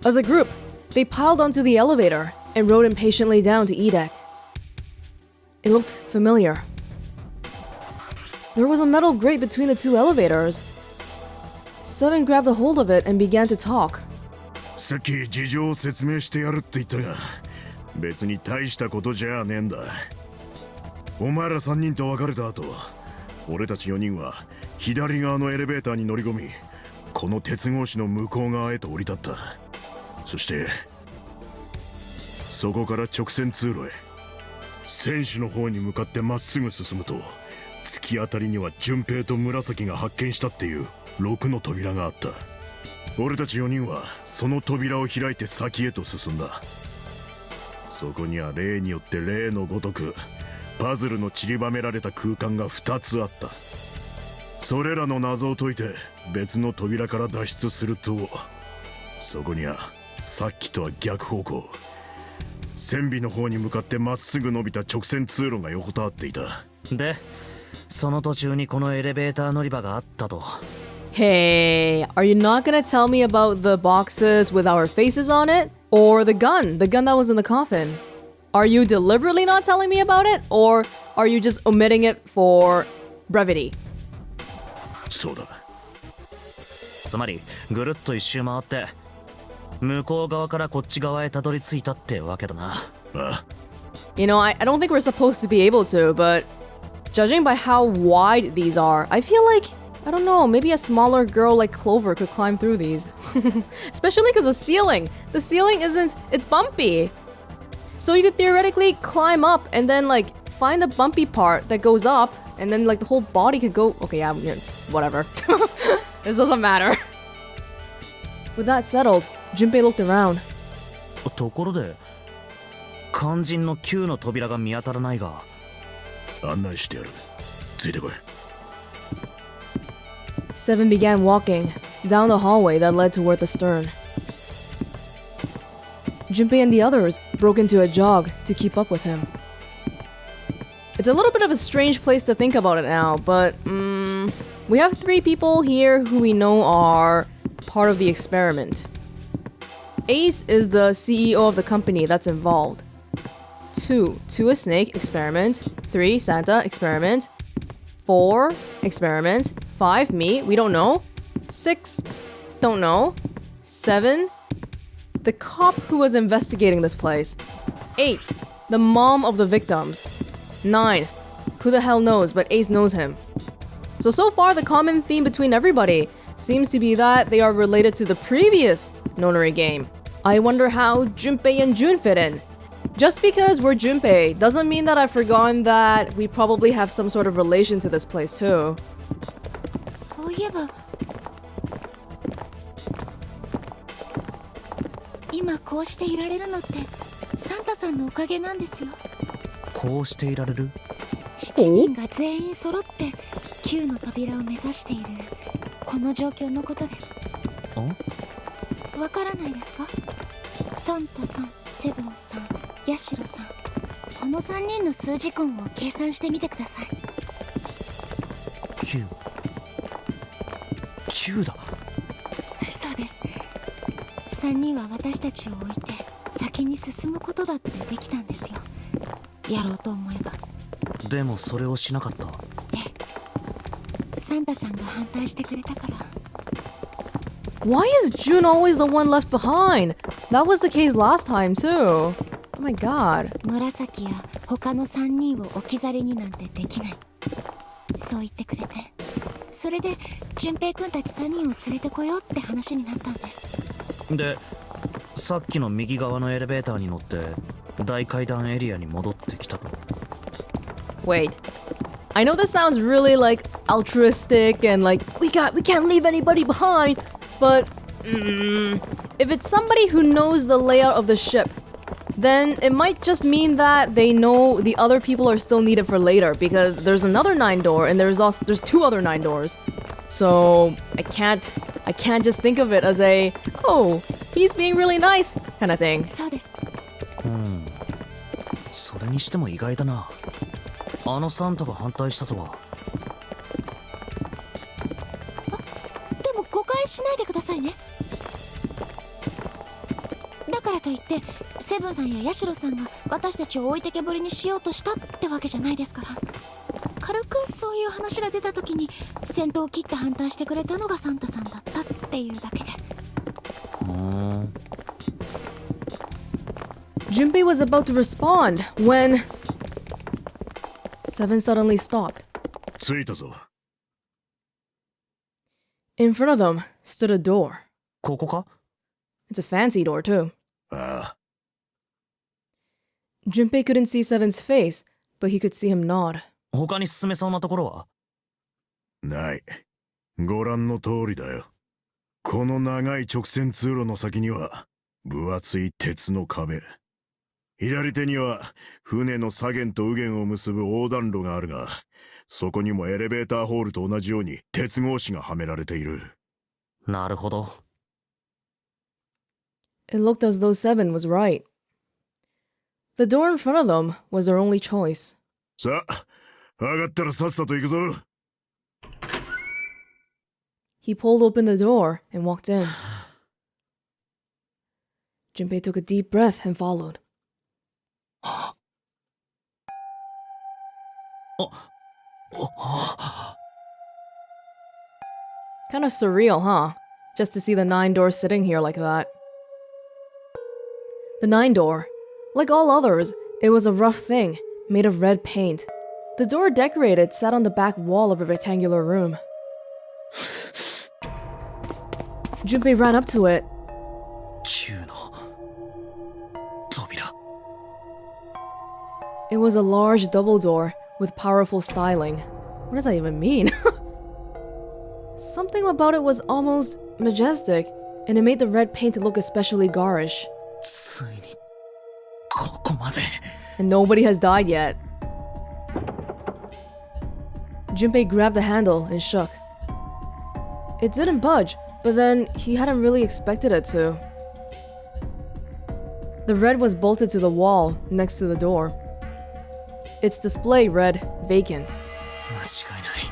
As a group, they piled onto the elevator and rode impatiently down to E deck. It looked familiar. There was a metal grate between the two elevators. Seven grabbed a hold of it and began to talk. さっき事情を説明してやるって言ったが、別に大したことじゃねえんだ。お前ら3人と別れた後、俺たち4人は左側のエレベーターに乗り込み、この鉄格子の向こう側へと降り立った。そしてそこから直線通路へ、選手の方に向かってまっすぐ進むと、突き当たりには順平と紫が発見したっていう6の扉があった。俺たち4人はその扉を開いて先へと進んだ。そこには例によって例のごとくパズルの散りばめられた空間が2つあった。それらの謎を解いて別の扉から脱出すると、そこにはさっきとは逆方向、船尾の方に向かってまっすぐ伸びた直線通路が横たわっていた。で、その途中にこのエレベーター乗り場があったと。Hey, are you not gonna tell me about the boxes with our faces on it? Or the gun that was in the coffin? Are you deliberately not telling me about it? Or are you just omitting it for brevity? そうだ。つまりぐるっと一周回って向こう側からこっち側へたどり着いたってわけだな。ああ。You know, I don't think we're supposed to be able to, but judging by how wide these are, I feel like, I don't know, maybe a smaller girl like Clover could climb through these. Especially because the ceiling isn't, it's bumpy. So you could theoretically climb up and then like find the bumpy part that goes up, and then like the whole body could go, okay, yeah, whatever. This doesn't matter. With that settled, Junpei looked around. ところで肝心の9の扉が見当たらないが。案内してやる。ついてこい。Seven began walking down the hallway that led toward the stern. Junpei and the others broke into a jog to keep up with him. It's a little bit of a strange place to think about it now, but we have 3 people here who we know are part of the experiment. Ace is the CEO of the company that's involved. 2 a snake experiment. 3 Santa experiment. 4 experiment. 5 me, we don't know. 6 don't know. 7 the cop who was investigating this place. 8 the mom of the victims. 9 who the hell knows, but Ace knows him. So far the common theme between everybody seems to be that they are related to the previous Nonary game. I wonder how Junpei and Jun fit in. Just because we're Junpei doesn't mean that I've forgotten that we probably have some sort of relation to this place too. そういえば今こうしていられるのってサンタさんのおかげなんですよ。こうしていられる7人が全員揃って9の扉を目指しているこの状況のことです。わからないですか？サンタさん、セブンさん、ヤシロさん、この3人の数字根を計算してみてください。9だ。そうです。3人は私たちを置いて先に進むことだってできたんですよ。やろうと思えば。でもそれをしなかった。ええ。サンタさんが反対してくれたから。Why is Jun always the one left behind? That was the case last time too. Oh my god. 紫や他の3人を置き去りになんてできない。そう言ってくれて。それで順平くんたち3人を連れてこようって話になったんです。で、さっきの右側のエレベーターに乗って大階段エリアに戻ってきたと。Wait. I know this sounds really like altruistic and like we can't leave anybody behind, but if it's somebody who knows the layout of the ship, then it might just mean that they know the other people are still needed for later because there's another 9 door and there's 2 other 9 doors. So I can't just think of it as a oh, he's being really nice kind of thing. そうです。それにしても意外だな。あのサンタが反対したとは。でも誤解しないでくださいね。からといってセブンさんやヤシロさんが私たちを置いてけぼりにしようとしたってわけじゃないですから。軽くそういう話が出た時に先頭を切って反対してくれたのがサンタさんだったっていうだけで。Junpei was about to respond when Seven suddenly stopped. 着いたぞ。In front of them stood a door. ここか？ It's a fancy door, too. ああ、 Junpei couldn't see Seven's face, but he could see him nod. 他に進めそうなところは？ない。ご覧の通りだよ。この長い直線通路の先には分厚い鉄の壁。左手には船の左舷と右舷を結ぶ横断路があるが、そこにもエレベーターホールと同じように鉄格子がはめられている。なるほど。It looked as though Seven was right. The door in front of them was their only choice. さあ、上がったらさっさと行くぞ。He pulled open the door and walked in. Junpei took a deep breath and followed. Kind of surreal, huh? Just to see the nine door sitting here like that. The nine door, like all others, it was a rough thing, made of red paint. The door decorated sat on the back wall of a rectangular room. Junpei ran up to it. 9の扉。 It was a large double door with powerful styling. What does that even mean? Something about it was almost majestic, and it made the red paint look especially garish. ついにここまで。 And nobody has died yet. Junpei grabbed the handle and shook. It didn't budge, but then he hadn't really expected it to. The red was bolted to the wall next to the door. Its display read vacant. 間違いない。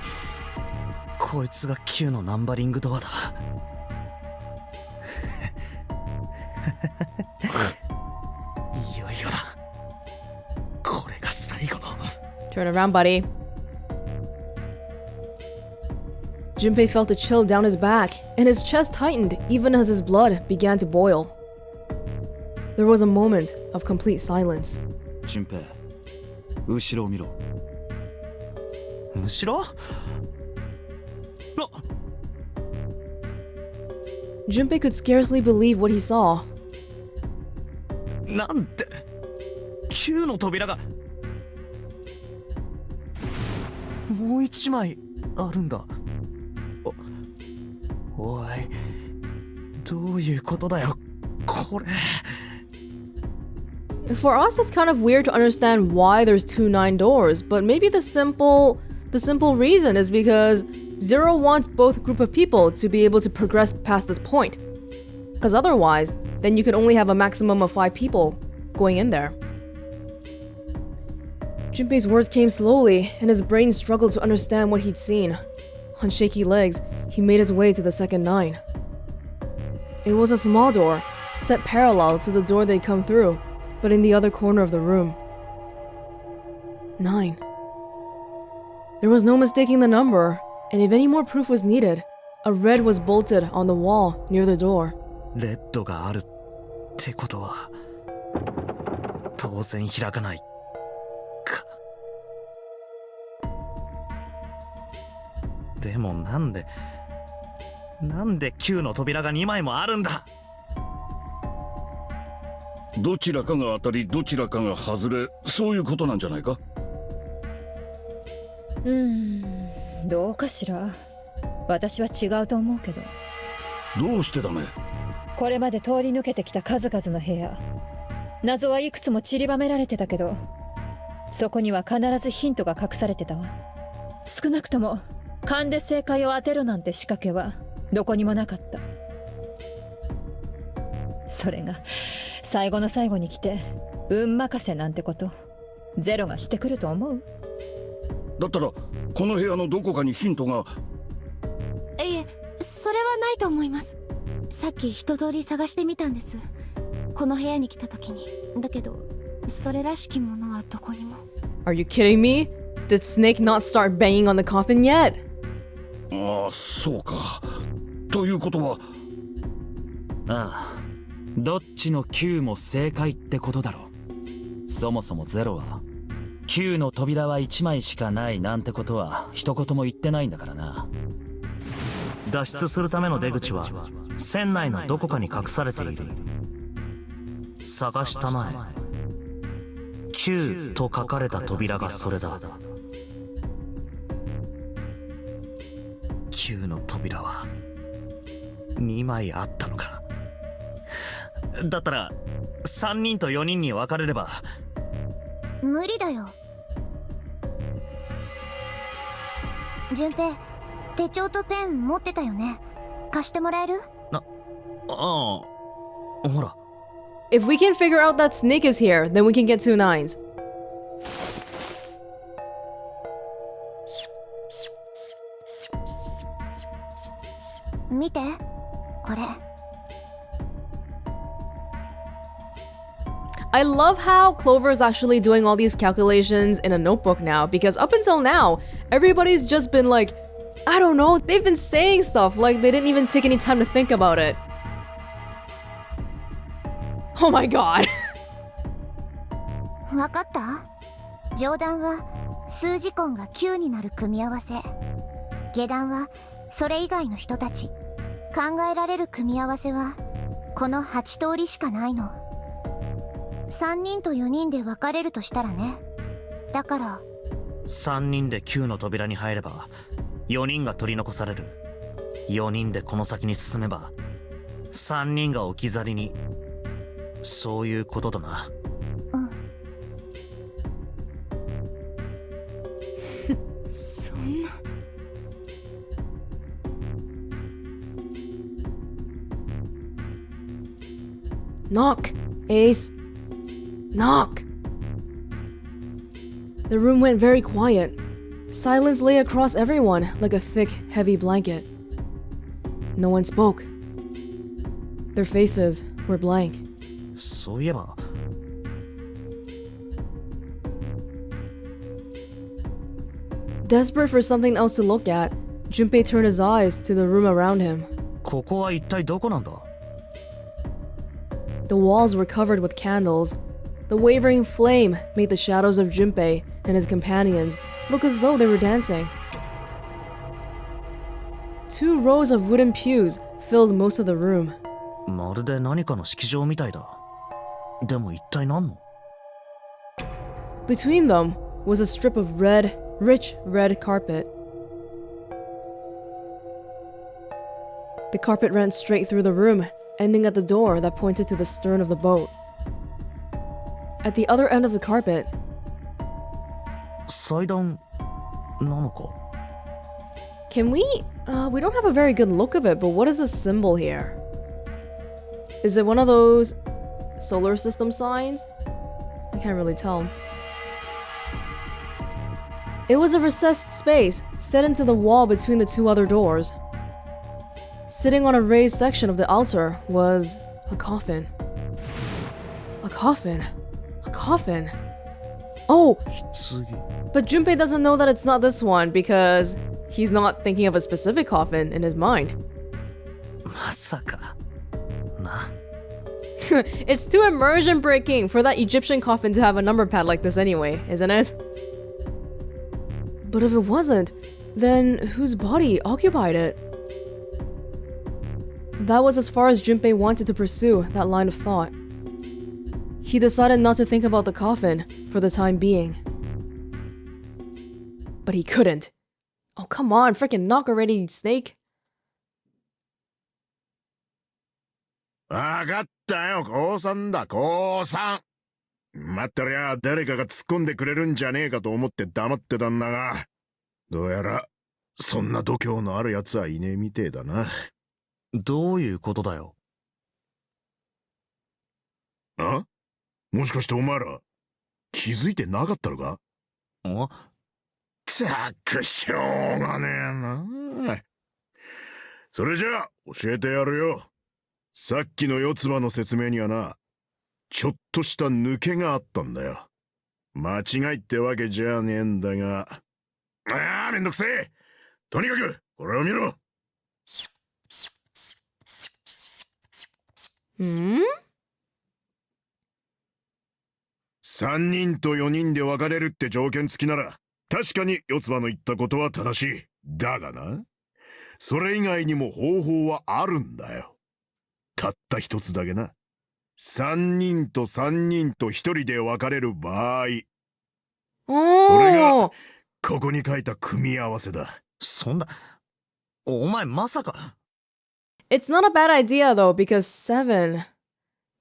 こいつが9のナンバリングドアだ。いよいよだ。これが最後の。 Turn around, buddy. Junpei felt a chill down his back, and his chest tightened even as his blood began to boil. There was a moment of complete silence. 俊平、後ろを見ろ。後ろ？ Junpei could scarcely believe what he saw. なんて9の扉がもう一枚あるんだ。おい、どういうことだよこれ。 For us, it's kind of weird to understand why there's two nine doors, but maybe the simple reason is because Zero wants both group of people to be able to progress past this point. Because otherwise, then you can only have a maximum of 5 people going in there. Junpei's words came slowly, and his brain struggled to understand what he'd seen. On shaky legs, he made his way to the second nine. It was a small door, set parallel to the door they'd come through, but in the other corner of the room. 9. There was no mistaking the number, and if any more proof was needed, a red was bolted on the wall near the door. レッドがあるってことは当然開かないか。でもなんで9の扉が2枚もあるんだ。どちらかが当たりどちらかが外れ、そういうことなんじゃないか。どうかしら。私は違うと思うけど。どうしてだね。これまで通り抜けてきた数々の部屋、謎はいくつも散りばめられてたけど、そこには必ずヒントが隠されてたわ。少なくとも勘で正解を当てるなんて仕掛けはどこにもなかった。それが最後の最後に来て運任せなんてことゼロがしてくると思う？だったらこの部屋のどこかにヒントが。いえ、それはないと思います。さっき一通り探してみたんです。この部屋に来た時に。だけどそれらしきものはどこにも。 Are you kidding me? Did Snake not start banging on the coffin yet? ああ、そうか。ということは。ああ、どっちの9も正解ってことだろう。そもそもゼロは9の扉は1枚しかないなんてことは一言も言ってないんだからな。脱出するための出口は船内のどこかに隠されている。探したまえ9と書かれた扉がそれだ。9の扉は2枚あったのか。だったら3人と4人に分かれれば。無理だよ。順平、手帳とペン持ってたよね。貸してもらえる？ああ、ほら。If we can figure out that Snake is here, then we can get 2 9s. 見て、これ。I love how Clover is actually doing all these calculations in a notebook now, because up until now, everybody's just been like, I don't know, they've been saying stuff like they didn't even take any time to think about it. Oh my god. わかった？上段は数字根が9になる組み合わせ。下段はそれ以外の人たち。考えられる組み合わせはこの8通りしかないの。3人と4人で分かれるとしたらね。だから3人で9の扉に入れば4人が取り残される。4人でこの先に進めば3人が置き去りに。そういうことだな。うん。そんな。Knock, Ace. Knock. The room went very quiet. Silence lay across everyone like a thick, heavy blanket. No one spoke. Their faces were blank. そういえば。Desperate for something else to look at, Junpei turned his eyes to the room around him. ここは一体どこなんだ？ The walls were covered with candles. The wavering flame made the shadows of Junpei and his companions look as though they were dancing. 2 rows of wooden pews filled most of the room. まるで何かの式場みたいだ。でも一体何の？ Between them was a strip of red, rich red carpet. The carpet ran straight through the room, ending at the door that pointed to the stern of the boat. At the other end of the carpet, 祭壇なのか？ can we don't have a very good look of it, but what is the symbol here? Is it one of those solar system signs? I can't really tell. It was a recessed space set into the wall between the 2 other doors. Sitting on a raised section of the altar was a coffin. A coffin. A coffin. Oh! 棺。 But Junpei doesn't know that it's not this one because he's not thinking of a specific coffin in his mind. まさか。な。It's too immersion breaking for that Egyptian coffin to have a number pad like this anyway, isn't it? But if it wasn't, then whose body occupied it? That was as far as Junpei wanted to pursue that line of thought. He decided not to think about the coffin for the time being. But he couldn't. Oh, come on, freaking knock already, Snake. わかったよ、降参だ、降参。待ってりゃ誰かが突っ込んでくれるんじゃねえかと思って黙ってたんだが、どうやらそんな度胸のあるやつはいねえみてえだな。どういうことだよ？あ？もしかしてお前ら気づいてなかったのか？あ？ったくしょうがねえな。それじゃあ教えてやるよ。さっきの四つ葉の説明にはな、ちょっとした抜けがあったんだよ。間違いってわけじゃねえんだが。ああ、めんどくせえ。とにかくこれを見ろ。3人と4人で別れるって条件付きなら確かに四つ葉の言ったことは正しい。だがな、それ以外にも方法はあるんだよ。たった一つだけな。3人と3人と1人で別れる場合、それがここに書いた組み合わせだ。そんな、お前まさか。It's not a bad idea though, because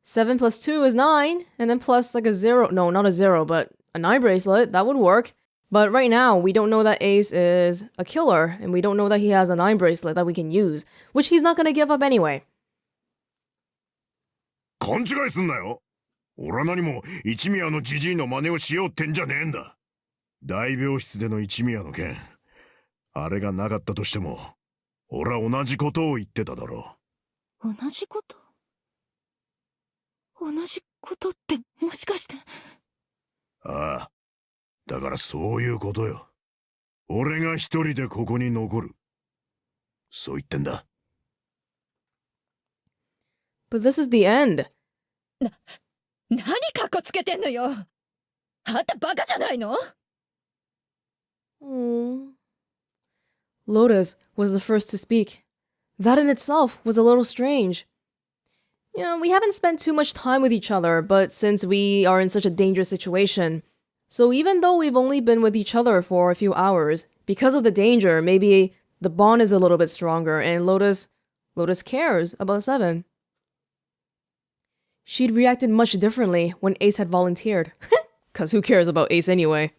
7 plus 2 is 9, and then plus like a 0. No, not a 0, but a 9 bracelet. That would work. But right now, we don't know that Ace is a killer, and we don't know that he has a 9 bracelet that we can use, which he's not gonna give up anyway. 勘違いすんなよ。俺は何も一宮のジジイの真似をしようってんじゃねえんだ。大病室での一宮の件、あれがなかったとしても、俺は同じことを言ってただろう。同じことってもしかして。ああ、だからそういうことよ。俺が一人でここに残る。そう言ってんだ。But this is the end. 何カッコつけてんのよ。あんたバカじゃないの？ Lotus was the first to speak. That in itself was a little strange. You know, we haven't spent too much time with each other, but since we are in such a dangerous situation, so even though we've only been with each other for a few hours, because of the danger, maybe the bond is a little bit stronger, and Lotus cares about 7. She'd reacted much differently when Ace had volunteered. 'Cause who cares about Ace anyway?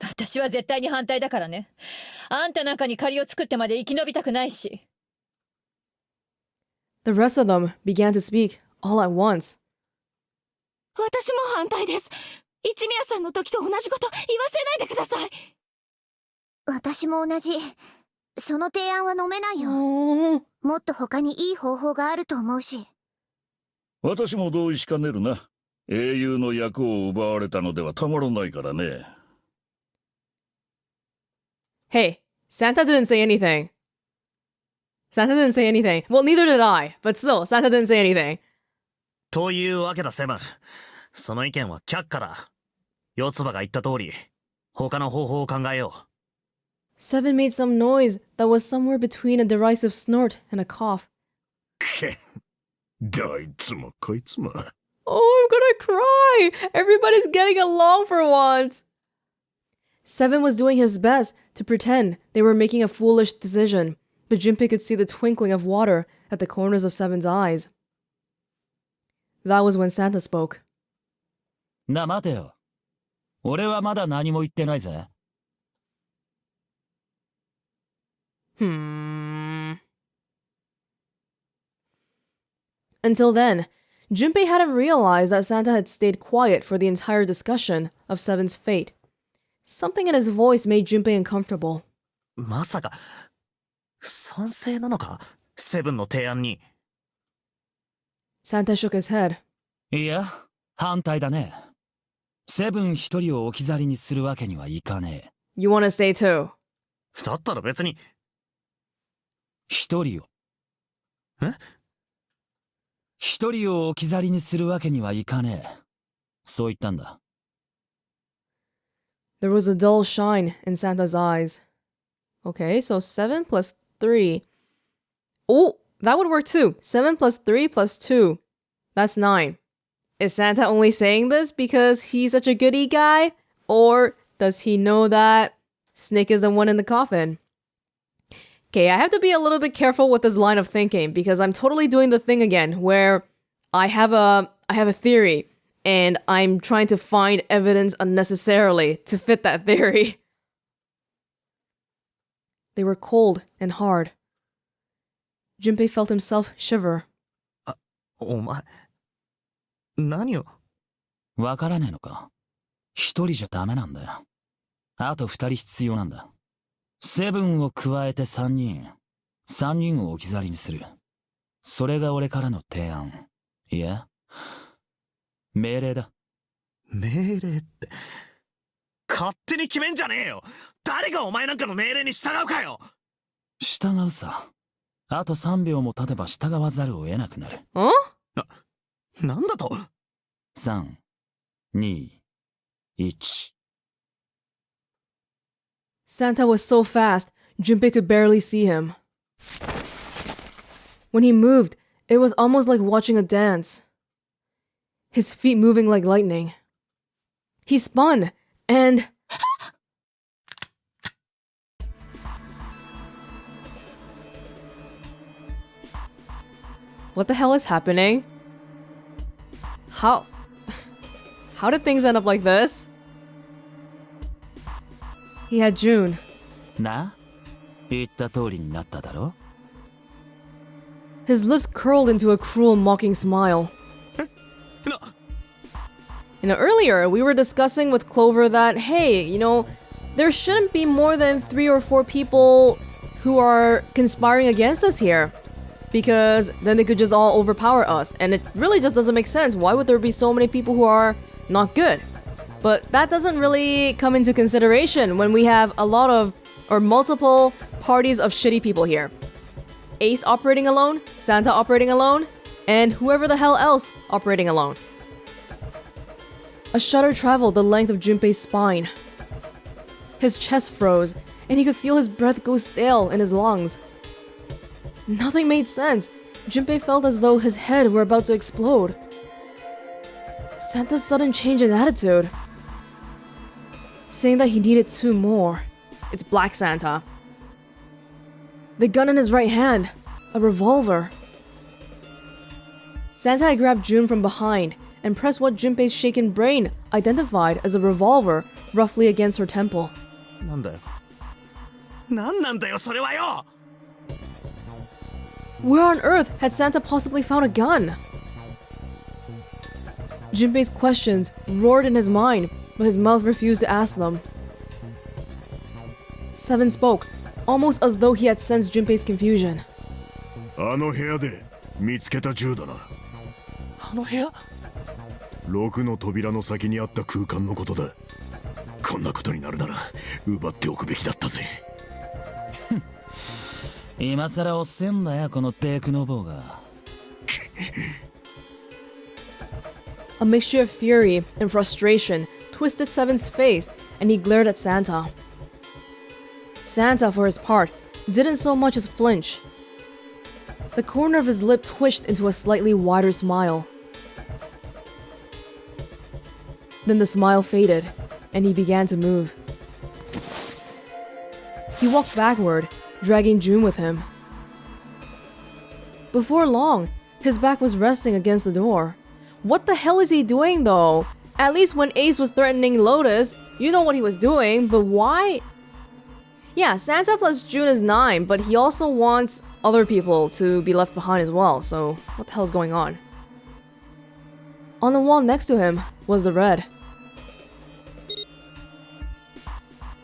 私は絶対に反対だからね。あんたなんかに借りを作ってまで生き延びたくないし。The rest of them began to speak all at once. 私も反対です。一宮さんの時と同じこと言わせないでください。私も同じ。その提案は飲めないよ。もっと他にいい方法があると思うし。私も同意しかねるな。英雄の役を奪われたのではたまらないからね。Hey, Santa didn't say anything. Santa didn't say anything. Well, neither did I, but still, Santa didn't say anything. というわけだ、セブン。その意見は却下だ。四つ葉が言った通り、他の方法を考えよう。Seven made some noise that was somewhere between a derisive snort and a cough. どいつもこいつも。Oh, I'm gonna cry! Everybody's getting along for once! Seven was doing his best to pretend they were making a foolish decision, but Junpei could see the twinkling of water at the corners of Seven's eyes. That was when Santa spoke. 待てよ。俺はまだ何も言ってないぜ。Until then, Junpei hadn't realized that Santa had stayed quiet for the entire discussion of Seven's fate. Something in his voice made Junpei uncomfortable. まさか、賛成なのか？セブンの提案に。Santa shook his head. いや、反対だね。セブン一人を置き去りにするわけにはいかねえ。You wanna stay too? だったら別に。一人を。え？一人を置き去りにするわけにはいかねえ。そう言ったんだ。There was a dull shine in Santa's eyes. Okay, so 7 plus 3. Oh, that would work too. 7 plus 3 plus 2. That's 9. Is Santa only saying this because he's such a goody guy? Or does he know that Snake is the one in the coffin? Okay, I have to be a little bit careful with this line of thinking because I'm totally doing the thing again where I have a theory and I'm trying to find evidence unnecessarily to fit that theory. They were cold and hard. Junpei felt himself shiver. お前、何を？わからねえのか。一人じゃダメなんだよ。あと二人必要なんだ。セブンを加えて三人を置き去りにする。それが俺からの提案。いや、命令だ。命令って。勝手に決めんじゃねえよ。誰がお前なんかの命令に従うかよ。従うさ。あと3秒も経てば従わざるを得なくなる。なんだと ?3、2、1。 Santa was so fast, Junpei could barely see him. When he moved, it was almost like watching a dance. His feet moving like lightning. He spun, and... What the hell is happening? How did things end up like this? He had June. な、言った通りになっただろ? His lips curled into a cruel, mocking smile. Earlier, we were discussing with Clover that, hey, there shouldn't be more than 3 or 4 people who are conspiring against us here. Because then they could just all overpower us. And it really just doesn't make sense. Why would there be so many people who are not good? But that doesn't really come into consideration when we have a lot of, or multiple parties of shitty people here. Ace operating alone, Santa operating alone, and whoever the hell else operating alone. A shudder traveled the length of Junpei's spine. His chest froze, and he could feel his breath go stale in his lungs. Nothing made sense. Junpei felt as though his head were about to explode. Santa's sudden change in attitude. Saying that he needed 2 more. It's Black Santa. The gun in his right hand. A revolver. Santa had grabbed June from behind and pressed what Junpei's shaken brain identified as a revolver roughly against her temple. なんだよ。なんなんだよ、それはよ! Where on earth had Santa possibly found a gun? Junpei's questions roared in his mind, but his mouth refused to ask them. Seven spoke, almost as though he had sensed Junpei's confusion. あの部屋で見つけた銃だな。あの部屋? 6の扉の先にあった空間のことだ。こんなことになるなら奪っておくべきだったぜ。今さらおっせんだよ、このテクノボーが。A mixture of fury and frustration twisted Seven's face, and he glared at Santa. Santa, for his part, didn't so much as flinch. The corner of his lip twitched into a slightly wider smile. Then the smile faded, and he began to move. He walked backward, dragging June with him. Before long, his back was resting against the door. What the hell is he doing though? At least when Ace was threatening Lotus, you know what he was doing, but why? Yeah, Santa plus June is 9, but he also wants other people to be left behind as well, so what the hell's going on? On the wall next to him was the red.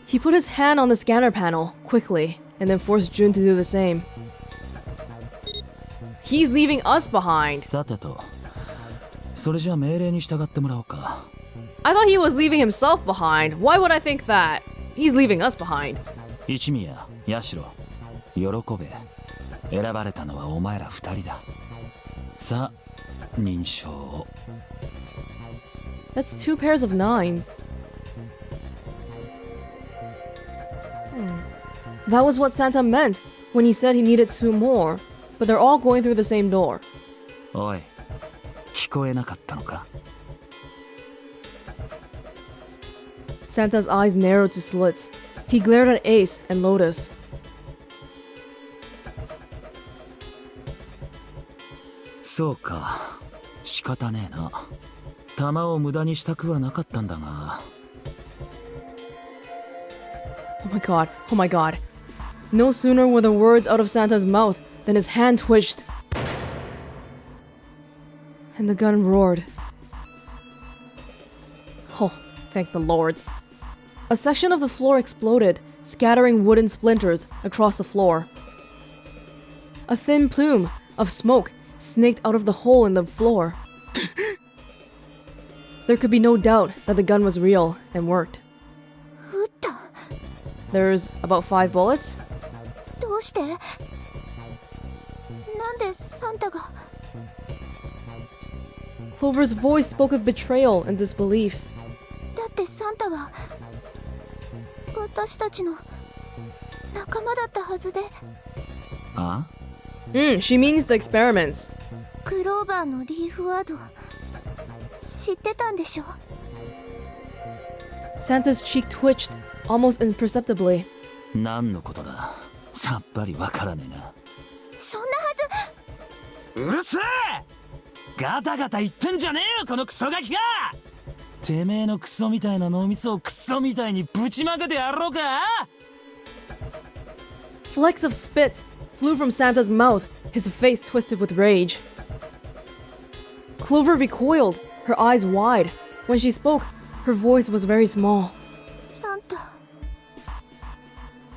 He put his hand on the scanner panel, quickly, and then forced June to do the same. He's leaving us behind! さてと、それじゃ命令に従ってもらおうか。I thought he was leaving himself behind. Why would I think that? He's leaving us behind. 一宮、八代、喜べ。選ばれたのはお前ら2人だ。さあ、認証を。That's 2 pairs of 9s. That was what Santa meant when he said he needed 2 more, but they're all going through the same door. おい、聞こえなかったのか? Santa's eyes narrowed to slits. He glared at Ace and Lotus. そうか、仕方ねえな。弾を無駄にしたくはなかったんだが。Oh my god, oh my god. No sooner were the words out of Santa's mouth than his hand twitched. And the gun roared. Oh, thank the lords. A section of the floor exploded, scattering wooden splinters across the floor. A thin plume of smoke snaked out of the hole in the floor. There could be no doubt that the gun was real and worked. 撃った。 There's about 5 bullets. どうして？なんでサンタが？ Clover's voice spoke of betrayal and disbelief. だってサンタは私たちの仲間だったはずで。あ？ She means the experiments. クローバーのリーフワード知ってたんでしょ？ Santa's cheek twitched, almost imperceptibly. 何のことだ？さっぱりわからねえな。そんなはず。うるせえ！ガタガタ言ってんじゃねえよこのクソガキが！てめえのクソみたいな脳みそをクソみたいにぶちまけてやろうか？ Flecks of spit flew from Santa's mouth, his face twisted with rage. Clover recoiled, her eyes wide. When she spoke, her voice was very small. サンタ。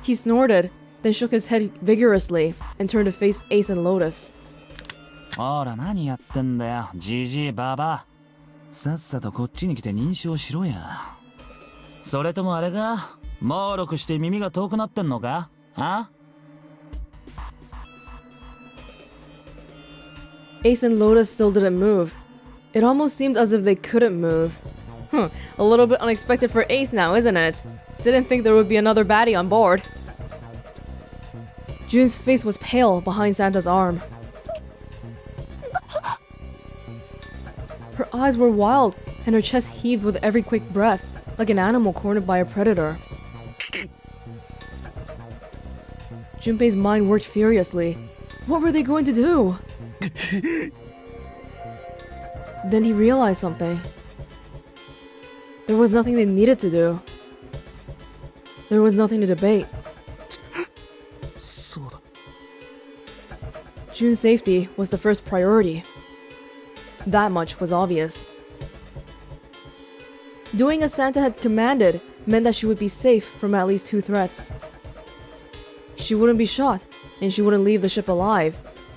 He snorted, then shook his head vigorously and turned to face Ace and Lotus. ほら何やってんだよジジイババア。さっさとこっちに来て認証しろや。それともあれか？猛録して耳が遠くなってんのか？あ？ Ace and Lotus still didn't move. It almost seemed as if they couldn't move. A little bit unexpected for Ace now, isn't it? Didn't think there would be another baddie on board. June's face was pale behind Santa's arm. Her eyes were wild, and her chest heaved with every quick breath, like an animal cornered by a predator. Junpei's mind worked furiously. What were they going to do? Then he realized something. There was nothing they needed to do. There was nothing to debate. そうだ。 June's safety was the first priority. That much was obvious. Doing as Santa had commanded meant that she would be safe from at least 2 threats. She wouldn't be shot, and she wouldn't leave the ship alive.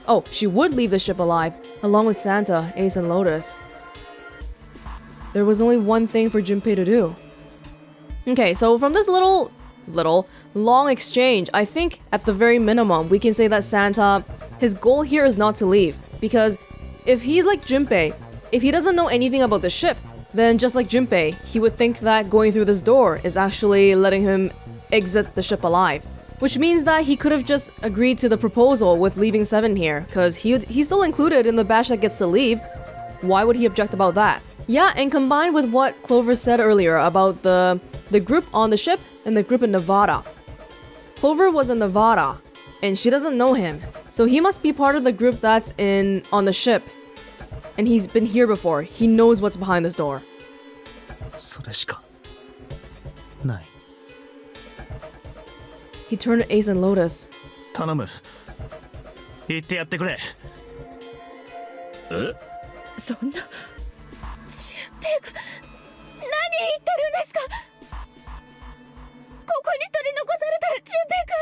Oh, she would leave the ship alive, along with Santa, Ace, and Lotus. There was only one thing for Junpei to do. Okay, so from this little, long exchange, I think at the very minimum, we can say that Santa, his goal here is not to leave. Because if he's like Junpei, if he doesn't know anything about the ship, then just like Junpei, he would think that going through this door is actually letting him exit the ship alive. Which means that he could have just agreed to the proposal with leaving 7 here, because he's still included in the batch that gets to leave. Why would he object about that? Yeah, and combined with what Clover said earlier about the group on the ship and the group in Nevada. Clover was in Nevada, and she doesn't know him, so he must be part of the group that's on the ship. And he's been here before. He knows what's behind this door. それしかない。 He turned to Ace and Lotus. 頼む。言ってやってくれ。え？そんな。純平君、何言ってるんですか？ここに取り残されたら純平君。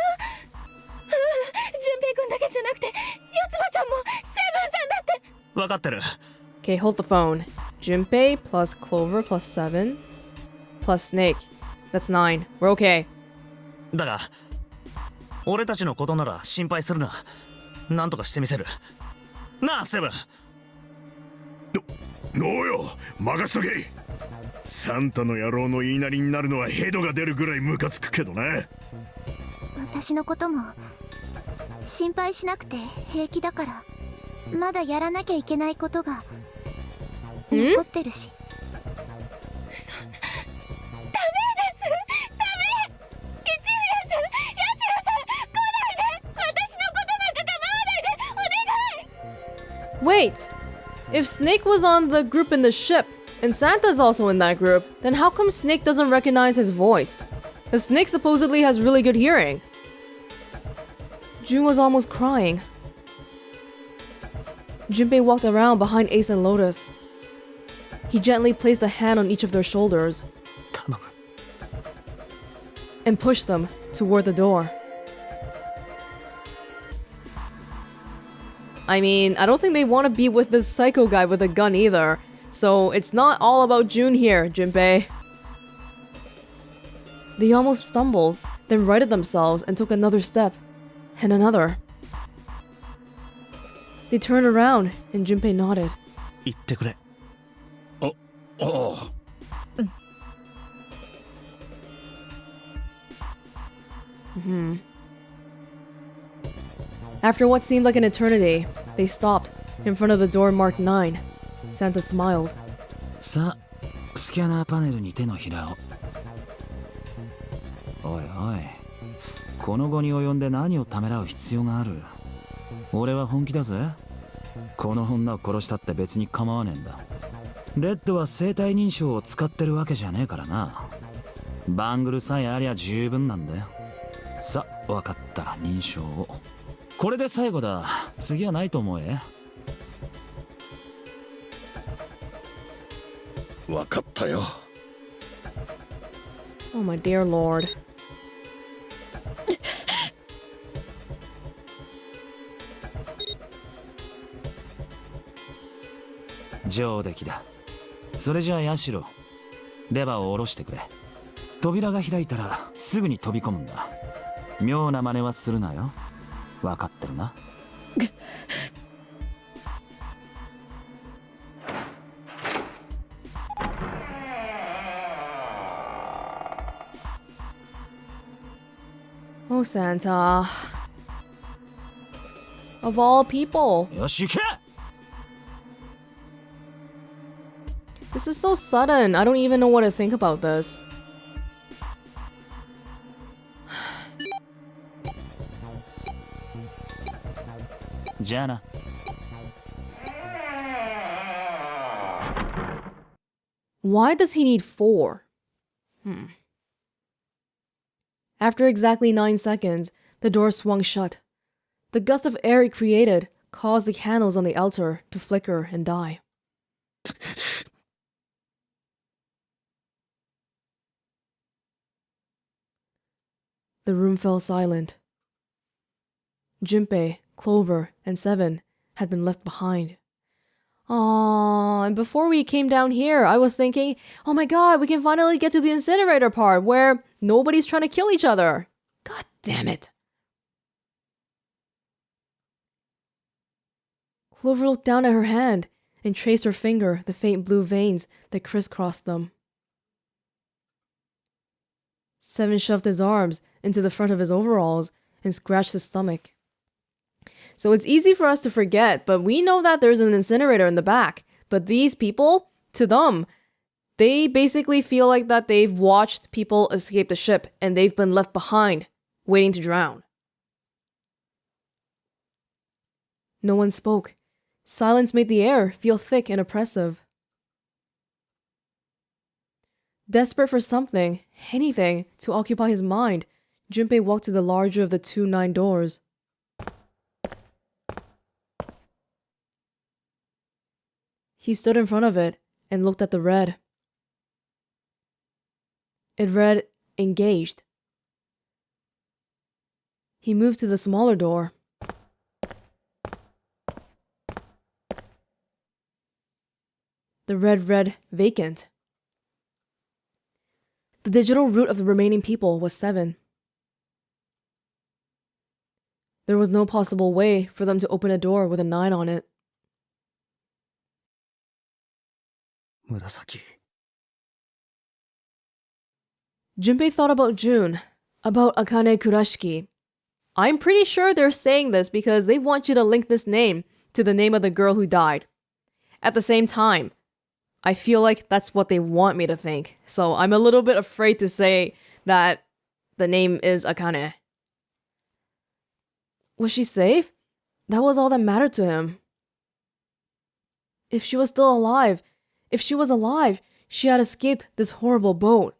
純平君だけじゃなくて、四つ葉ちゃんもセブンさんだって。分かってる。 Okay, hold the phone. Junpei plus Clover plus 7 plus Snake. That's 9. We're okay. だが、俺たちのことなら心配するな。なんとかしてみせる。なあ、セブン。のうよ、任せとけ。サンタの野郎の言いなりになるのはヘドが出るぐらいムカつくけどな。私のことも心配しなくて平気だから。まだやらなきゃいけないことが残ってるし。そんな、ダメです。ダメ。一宮さん、八代さん、来ないで。私のことなんか構わないで。お願い。 Wait! If Snake was on the group in the ship, and Santa's also in that group, then how come Snake doesn't recognize his voice? Because Snake supposedly has really good hearing. June was almost crying. Junpei walked around behind Ace and Lotus. He gently placed a hand on each of their shoulders 頼む。 and pushed them toward the door. I mean, I don't think they want to be with this psycho guy with a gun either. So it's not all about June here, Junpei. They almost stumbled, then righted themselves and took another step. And another. They turned around and Junpei nodded. 言ってくれ。ああ。After what seemed like an eternity, they stopped in front of the door marked 9. Santa smiled. さあ、スキャナーパネルに手のひらを。おいおい、この後に及んで何をためらう必要がある。俺は本気だぜ。この女を殺したって別に構わねえんだ。レッドは生体認証を使ってるわけじゃねえからな。バングルさえありゃ十分なんだよ。さあ、分かったら認証を。これで最後だ。次はないと思え。分かったよ。Oh my dear lord. 上出来だ。それじゃあヤシロ、レバーを下ろしてくれ。扉が開いたらすぐに飛び込むんだ。妙な真似はするなよ。分かってるな。Oh, Santa. Of all people. よし行け。 This is so sudden. I don't even know what to think about this. Jana. Why does he need 4? After exactly 9 seconds, the door swung shut. The gust of air it created caused the candles on the altar to flicker and die. The room fell silent. Junpei, Clover, and Seven had been left behind. Aww, and before we came down here, I was thinking, oh my god, we can finally get to the incinerator part where nobody's trying to kill each other. God damn it. Clover looked down at her hand and traced her finger the faint blue veins that crisscrossed them. Seven shoved his arms into the front of his overalls and scratched his stomach. So it's easy for us to forget, but we know that there's an incinerator in the back. But these people, to them, they basically feel like that they've watched people escape the ship and they've been left behind, waiting to drown. No one spoke. Silence made the air feel thick and oppressive. Desperate for something, anything, to occupy his mind, Junpei walked to the larger of the 2 9 doors. He stood in front of it and looked at the red. It read, engaged. He moved to the smaller door. The red read, vacant. The digital root of the remaining people was 7. There was no possible way for them to open a door with a 9 on it. 紫。 Junpei thought about June, about Akane Kurashiki. I'm pretty sure they're saying this because they want you to link this name to the name of the girl who died. At the same time, I feel like that's what they want me to think, so I'm a little bit afraid to say that the name is Akane. Was she safe? That was all that mattered to him. If she was still alive, she had escaped this horrible boat.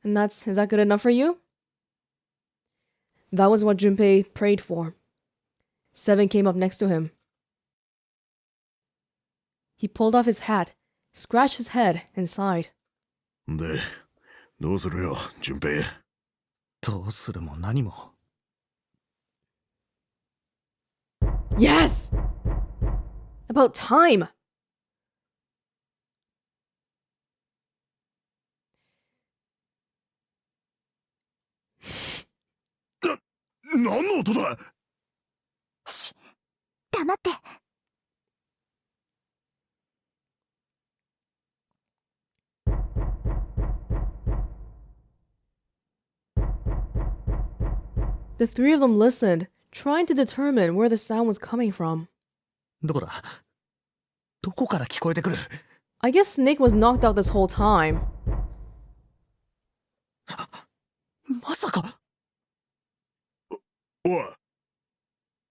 And is that good enough for you? That was what Junpei prayed for. 7 came up next to him. He pulled off his hat, scratched his head, and sighed. で、どうするよ、順平。どうするも何も。Yes! About time! 何の音だ。し、黙って。The three of them listened, trying to determine where the sound was coming from. どこだ？どこから聞こえてくる？ I guess Snake was knocked out this whole time. まさか。おい、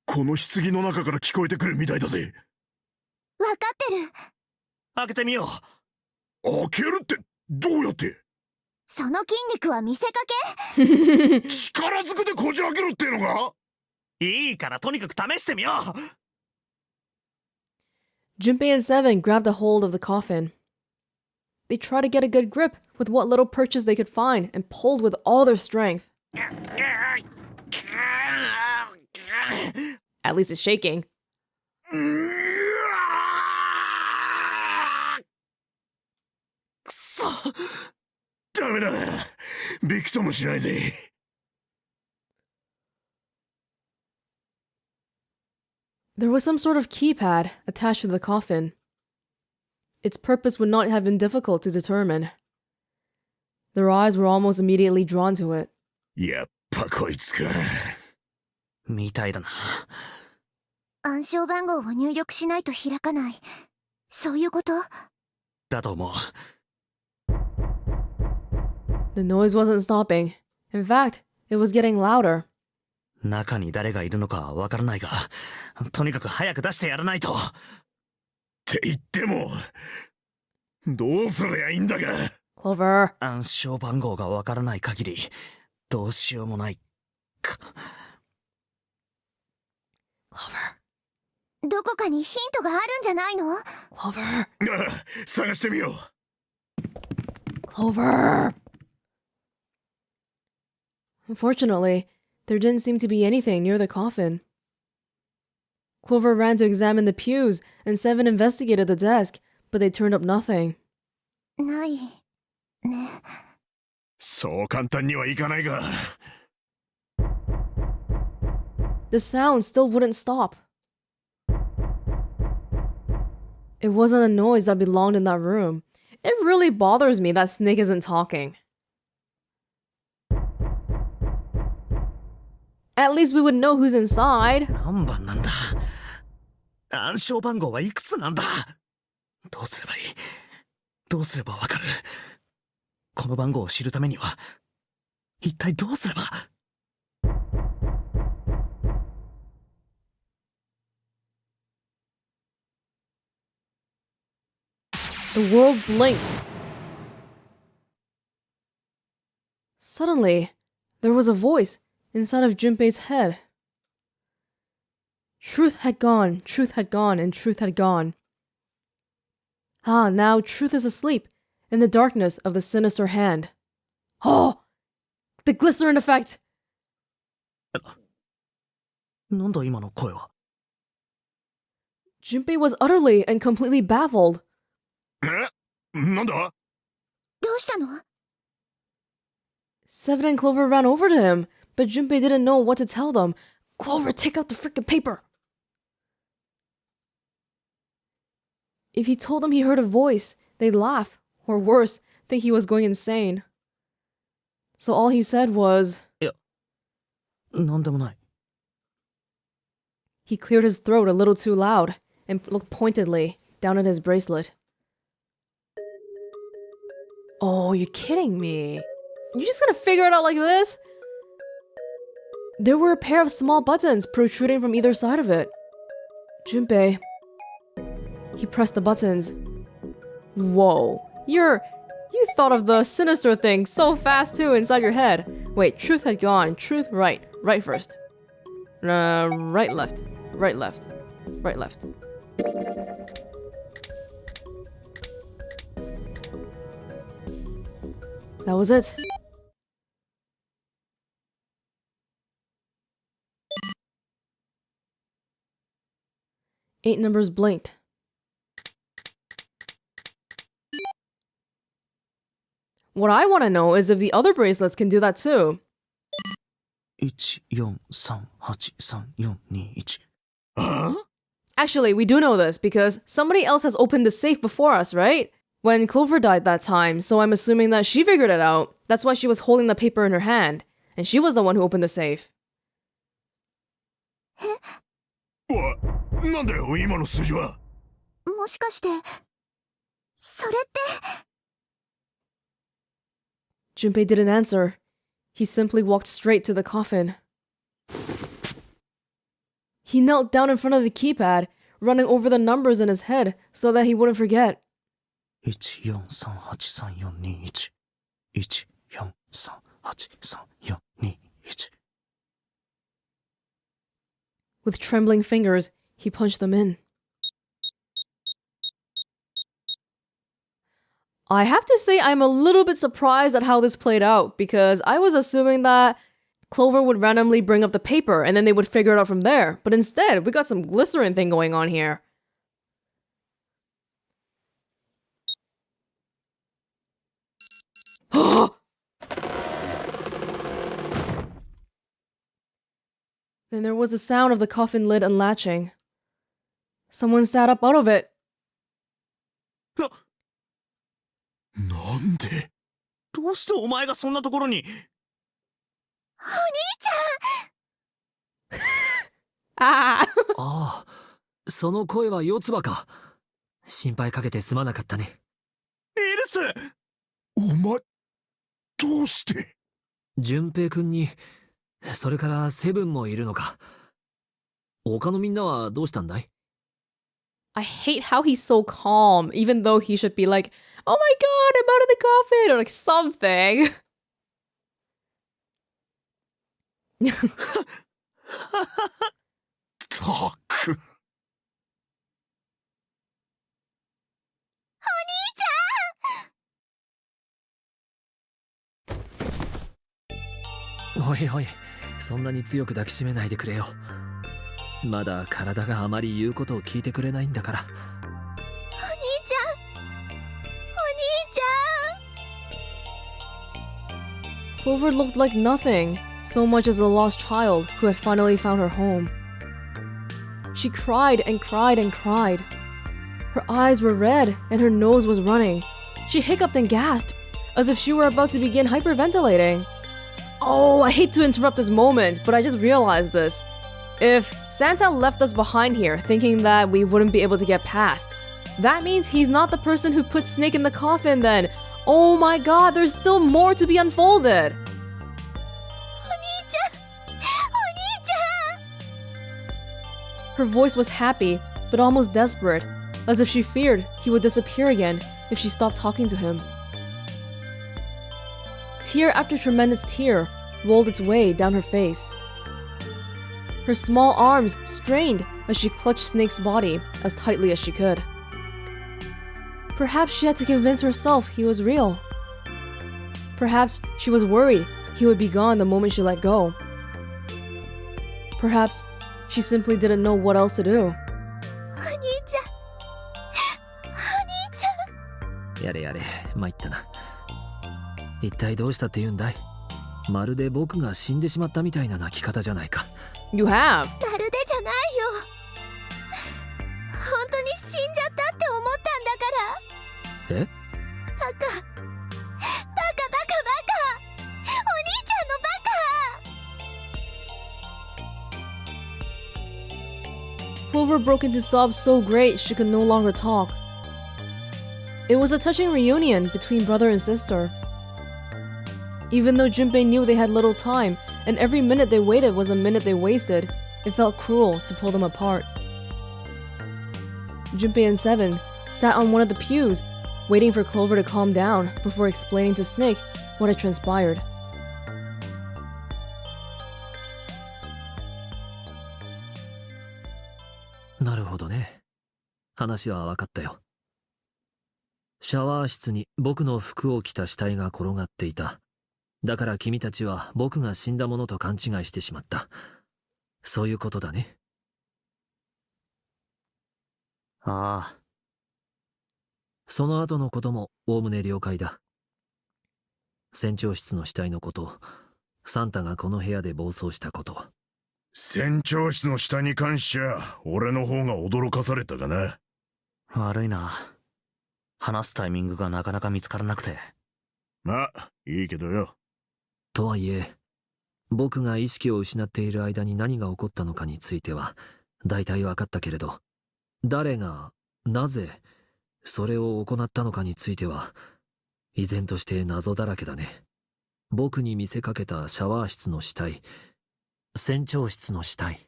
この棺の中から聞こえてくるみたいだぜ。わかってる。開けてみよう。開けるってどうやって？その筋肉は見せか力ずくでこじ開けろってのか？いいからとにかく試してみよう。Junpei and Seven grabbed a hold of the coffin. They tried to get a good grip with what little purchase they could find and pulled with all their strength. At least it's shaking. くそ。ダメだ。びくともしないぜ。There was some sort of keypad attached to the coffin. Its purpose would not have been difficult to determine. Their eyes were almost immediately drawn to it. やっぱこいつか。みたいだな。暗証番号を入力しないと開かない。そういうこと？だと思う。The noise wasn't stopping. In fact, it was getting louder. 中に誰がいるのかわからないが、とにかく早く出してやらないと。って言っても、どうすりゃいいんだが。Clover. 暗証番号がわからない限り、どうしようもないか。Clover. どこかにヒントがあるんじゃないの？ Clover. 探してみよう。 Clover. Unfortunately, there didn't seem to be anything near the coffin. Clover ran to examine the pews, and Seven investigated the desk, but they turned up nothing. ないね。そう簡単にはいかないが。The sound still wouldn't stop. It wasn't a noise that belonged in that room. It really bothers me that Snake isn't talking. At least we would know who's inside. 何番なんだ？暗証番号はいくつなんだ？どうすればいい？どうすればわかる？この番号を知るためには、一体どうすれば？ The world blinked. Suddenly, there was a voice inside of Junpei's head. Truth had gone, and truth had gone. Ah, now truth is asleep in the darkness of the sinister hand. Oh! The glycerin effect! なんだ今の声は？ Junpei was utterly and completely baffled. なんだ？どうしたの？ Seven and Clover ran over to him, but Junpei didn't know what to tell them. Clover, take out the freaking paper! If he told them he heard a voice, they'd laugh, or worse, think he was going insane. So all he said was... いや、なんでもない。 He cleared his throat a little too loud and looked pointedly down at his bracelet. Oh, you're kidding me. You're just gonna figure it out like this? There were a pair of small buttons protruding from either side of it. Junpei. He pressed the buttons. Whoa. You thought of the sinister thing so fast too inside your head. Wait, truth had gone. Truth, right. Right first. Right, left. Right, left. Right, left. That was it. Eight numbers blinked. What I want to know is if the other bracelets can do that too. 143834121。 Actually, we do know this because somebody else has opened the safe before us, right? When Clover died that time, so I'm assuming that she figured it out. That's why she was holding the paper in her hand. And she was the one who opened the safe. なんだよ今の数字は。もしかして、それって。Junpei didn't answer. He simply walked straight to the coffin. He knelt down in front of the keypad, running over the numbers in his head so that he wouldn't forget. 143834121。143834121。 With trembling fingers, he punched them in. I have to say I'm a little bit surprised at how this played out because I was assuming that Clover would randomly bring up the paper and then they would figure it out from there. But instead, we got some glycerin thing going on here. Then there was the sound of the coffin lid unlatching. Someone sat up out of it. なんで。どうしてお前がそんなところに。Ah! ああ、その声は四つ葉か。心配かけてすまなかったね。エルス。お前、どうして。順平くんに、それからセブンもいるのか。他のみんなはどうしたんだい？ I hate how he's so calm, even though he should be like, oh my god, I'm out of the coffin, or like something. ったく。おいおい、そんなに強く抱きしめないでくれよ。まだ体があまり言うことを聞いてくれないんだから。お兄ちゃん、お兄ちゃん。 Clover looked like nothing, so much as a lost child who had finally found her home. She cried and cried and cried. Her eyes were red and her nose was running. She hiccuped and gasped, as if she were about to begin hyperventilating. Oh, I hate to interrupt this moment, but I just realized this. If Santa left us behind here thinking that we wouldn't be able to get past, that means he's not the person who put Snake in the coffin then. Oh my god, there's still more to be unfolded. お兄ちゃん、お兄ちゃん。 Her voice was happy, but almost desperate, as if she feared he would disappear again if she stopped talking to him. Tear after tremendous tear rolled its way down her face. Her small arms strained as she clutched Snake's body as tightly as she could. Perhaps she had to convince herself he was real. Perhaps she was worried he would be gone the moment she let go. Perhaps she simply didn't know what else to do. お兄ちゃん、お兄ちゃん。やれやれ、参ったな。一体どうしたって言うんだい？まるで僕が死んでしまったみたいな泣き方じゃないか。You have. まるでじゃないよ。本当に死んじゃったって思ったんだから。え？バカ。バカバカバカ。お兄ちゃんのバカ。 Clover broke into sobs so great she could no longer talk. It was a touching reunion between brother and sister. Even though Junpei knew they had little time, and every minute they waited was a minute they wasted, it felt cruel to pull them apart. Junpei and Seven sat on one of the pews, waiting for Clover to calm down before explaining to Snake what had transpired. なるほどね。話は分かったよ。シャワー室に僕の服を着た死体が転がっていた。だから君たちは僕が死んだものと勘違いしてしまった。そういうことだね。ああ。その後のこともおおむね了解だ。船長室の死体のこと、サンタがこの部屋で暴走したこと。船長室の下に関しちゃ俺の方が驚かされたがな。悪いな。話すタイミングがなかなか見つからなくて。まあいいけどよ。とはいえ、僕が意識を失っている間に何が起こったのかについては大体分かったけれど、誰がなぜそれを行ったのかについては依然として謎だらけだね。僕に見せかけたシャワー室の死体、船長室の死体、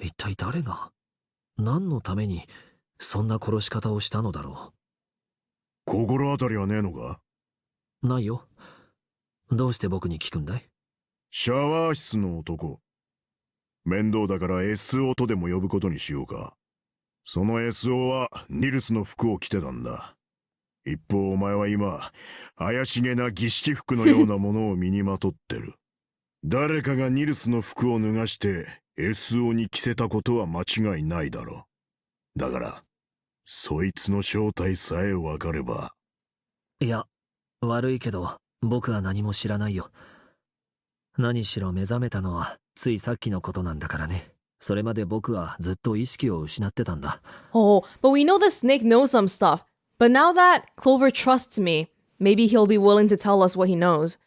一体誰が何のためにそんな殺し方をしたのだろう。心当たりはねえのか？ないよ。どうして僕に聞くんだい？シャワー室の男。面倒だから SO とでも呼ぶことにしようか。その SO はニルスの服を着てたんだ。一方お前は今怪しげな儀式服のようなものを身にまとってる。誰かがニルスの服を脱がして SO に着せたことは間違いないだろう。だからそいつの正体さえ分かれば。いや、悪いけど僕は何も知らないよ。何しろ目覚めたのはついさっきのことなんだからね。それまで僕はずっと意識を失ってたんだ。Oh, but we know the snake knows some stuff. But now that Clover trusts me, maybe he'll be willing to tell us what he knows.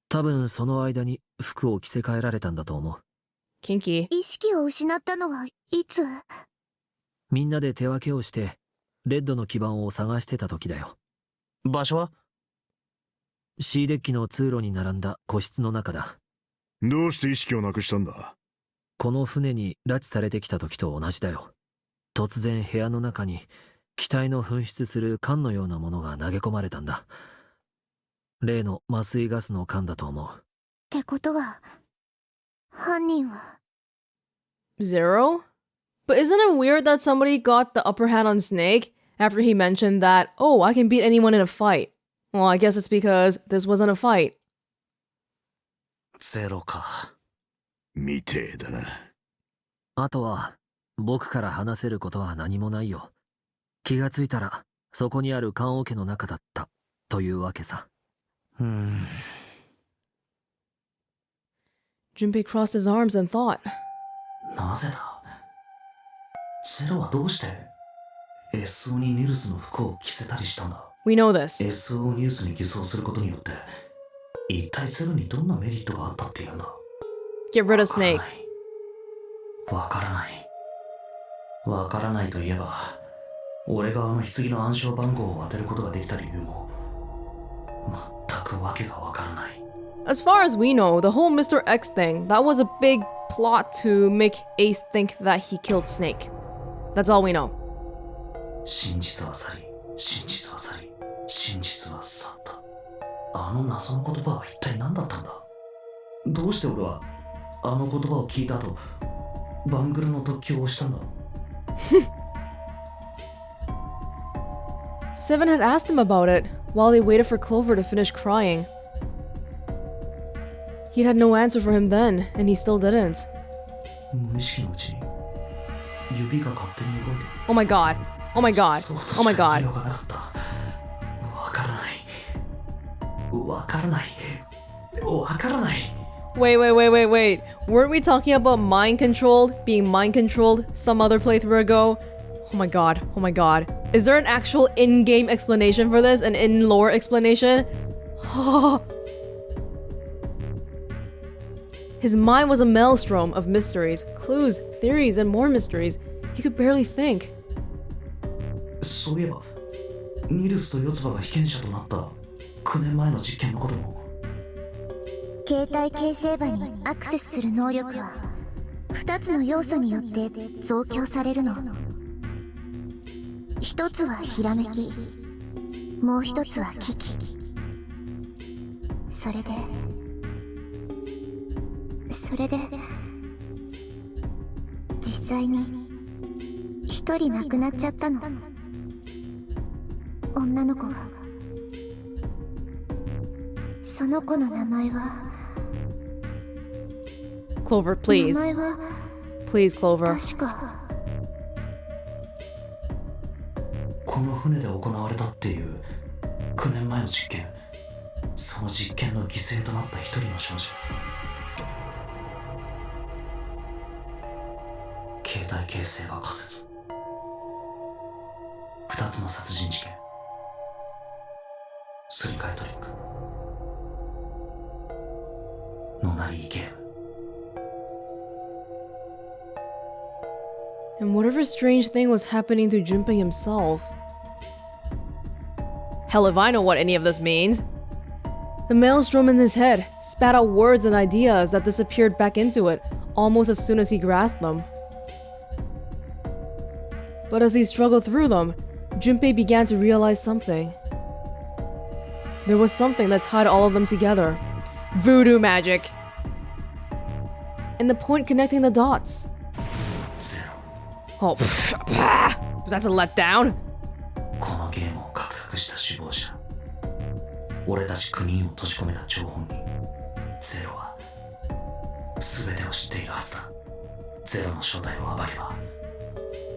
多分その間に服を着せ替えられたんだと思う。Kinky. 意識を失ったのはいつ？みんなで手分けをしてレッドの基盤を探してた時だよ。場所は？ C デッキの通路に並んだ個室の中だ。どうして意識をなくしたんだ？この船に拉致されてきた時と同じだよ。突然部屋の中に機体の噴出する缶のようなものが投げ込まれたんだ。例の麻酔ガスの缶だと思う。ってことは犯人は Zero? But isn't it weird that somebody got the upper hand on Snake after he mentioned that, oh, I can beat anyone in a fight? Well, I guess it's because this wasn't a fight. ゼロか。みてえだな。あとは僕から話せることは何もないよ。気がついたらそこにある棺桶の中だったというわけさ。Junpei crossed his arms and thought. なぜだ？ゼロはどうして SO にニルスの服を着せたりしたんだ？ We know this. SO をニュースに偽装することによって一体ゼロにどんなメリットがあったっていうんだ？ Get rid of Snake. わからない。わからないといえば、俺があの棺の暗証番号を当てることができた理由も全くわけがわからない。As far as we know, the whole Mr. X thing, that was a big plot to make Ace think that he killed Snake. That's all we know. 真実は去り、真実は去り、真実は去った。あの謎の言葉は一体何だったんだ？どうして俺はあの言葉を聞いた後、バングルの特許をしたんだ？ Seven had asked him about it while they waited for Clover to finish crying. He'd had no answer for him then, and he still didn't. 無意識のうちに指が勝手に動いて。 Oh my god. Oh my god. そうと Oh my しか言 god. いようがなかった。わからない。わからない。わからない。 Wait. Weren't we talking about mind controlled? Being mind controlled some other playthrough ago? Oh my god. Is there an actual in-game explanation for this? An in-lore explanation? His mind was a maelstrom of mysteries, clues, theories, and more mysteries. He could barely think. そういえば、ニルスと四つ葉が被験者となった9年前の実験のことも。携帯形成場にアクセスする能力は2つの要素によって増強されるの。一つはひらめき、もう一つは危機。それで実際に一人亡くなっちゃったの。女の子が。その子の名前は Clover, please. 名前は Please, Clover. 確かこの船で行われたっていう9年前の実験、その実験の犠牲となった一人の少女。携帯形成が仮説。2つの殺人事件。すり替えトリック。ノナリーゲーム。 And whatever strange thing was happening to Junpei himself. Hell if I know what any of this means. The maelstrom in his head spat out words and ideas that disappeared back into it almost as soon as he grasped them. But as he struggled through them, Junpei began to realize something. There was something that tied all of them together. Voodoo magic. And the point connecting the dots. Oh, that's a letdown. このゲームを画策した首謀者。俺たち9人を閉じ込めた張本人。ゼロは全てを知っているはずだ。ゼロの正体を暴けば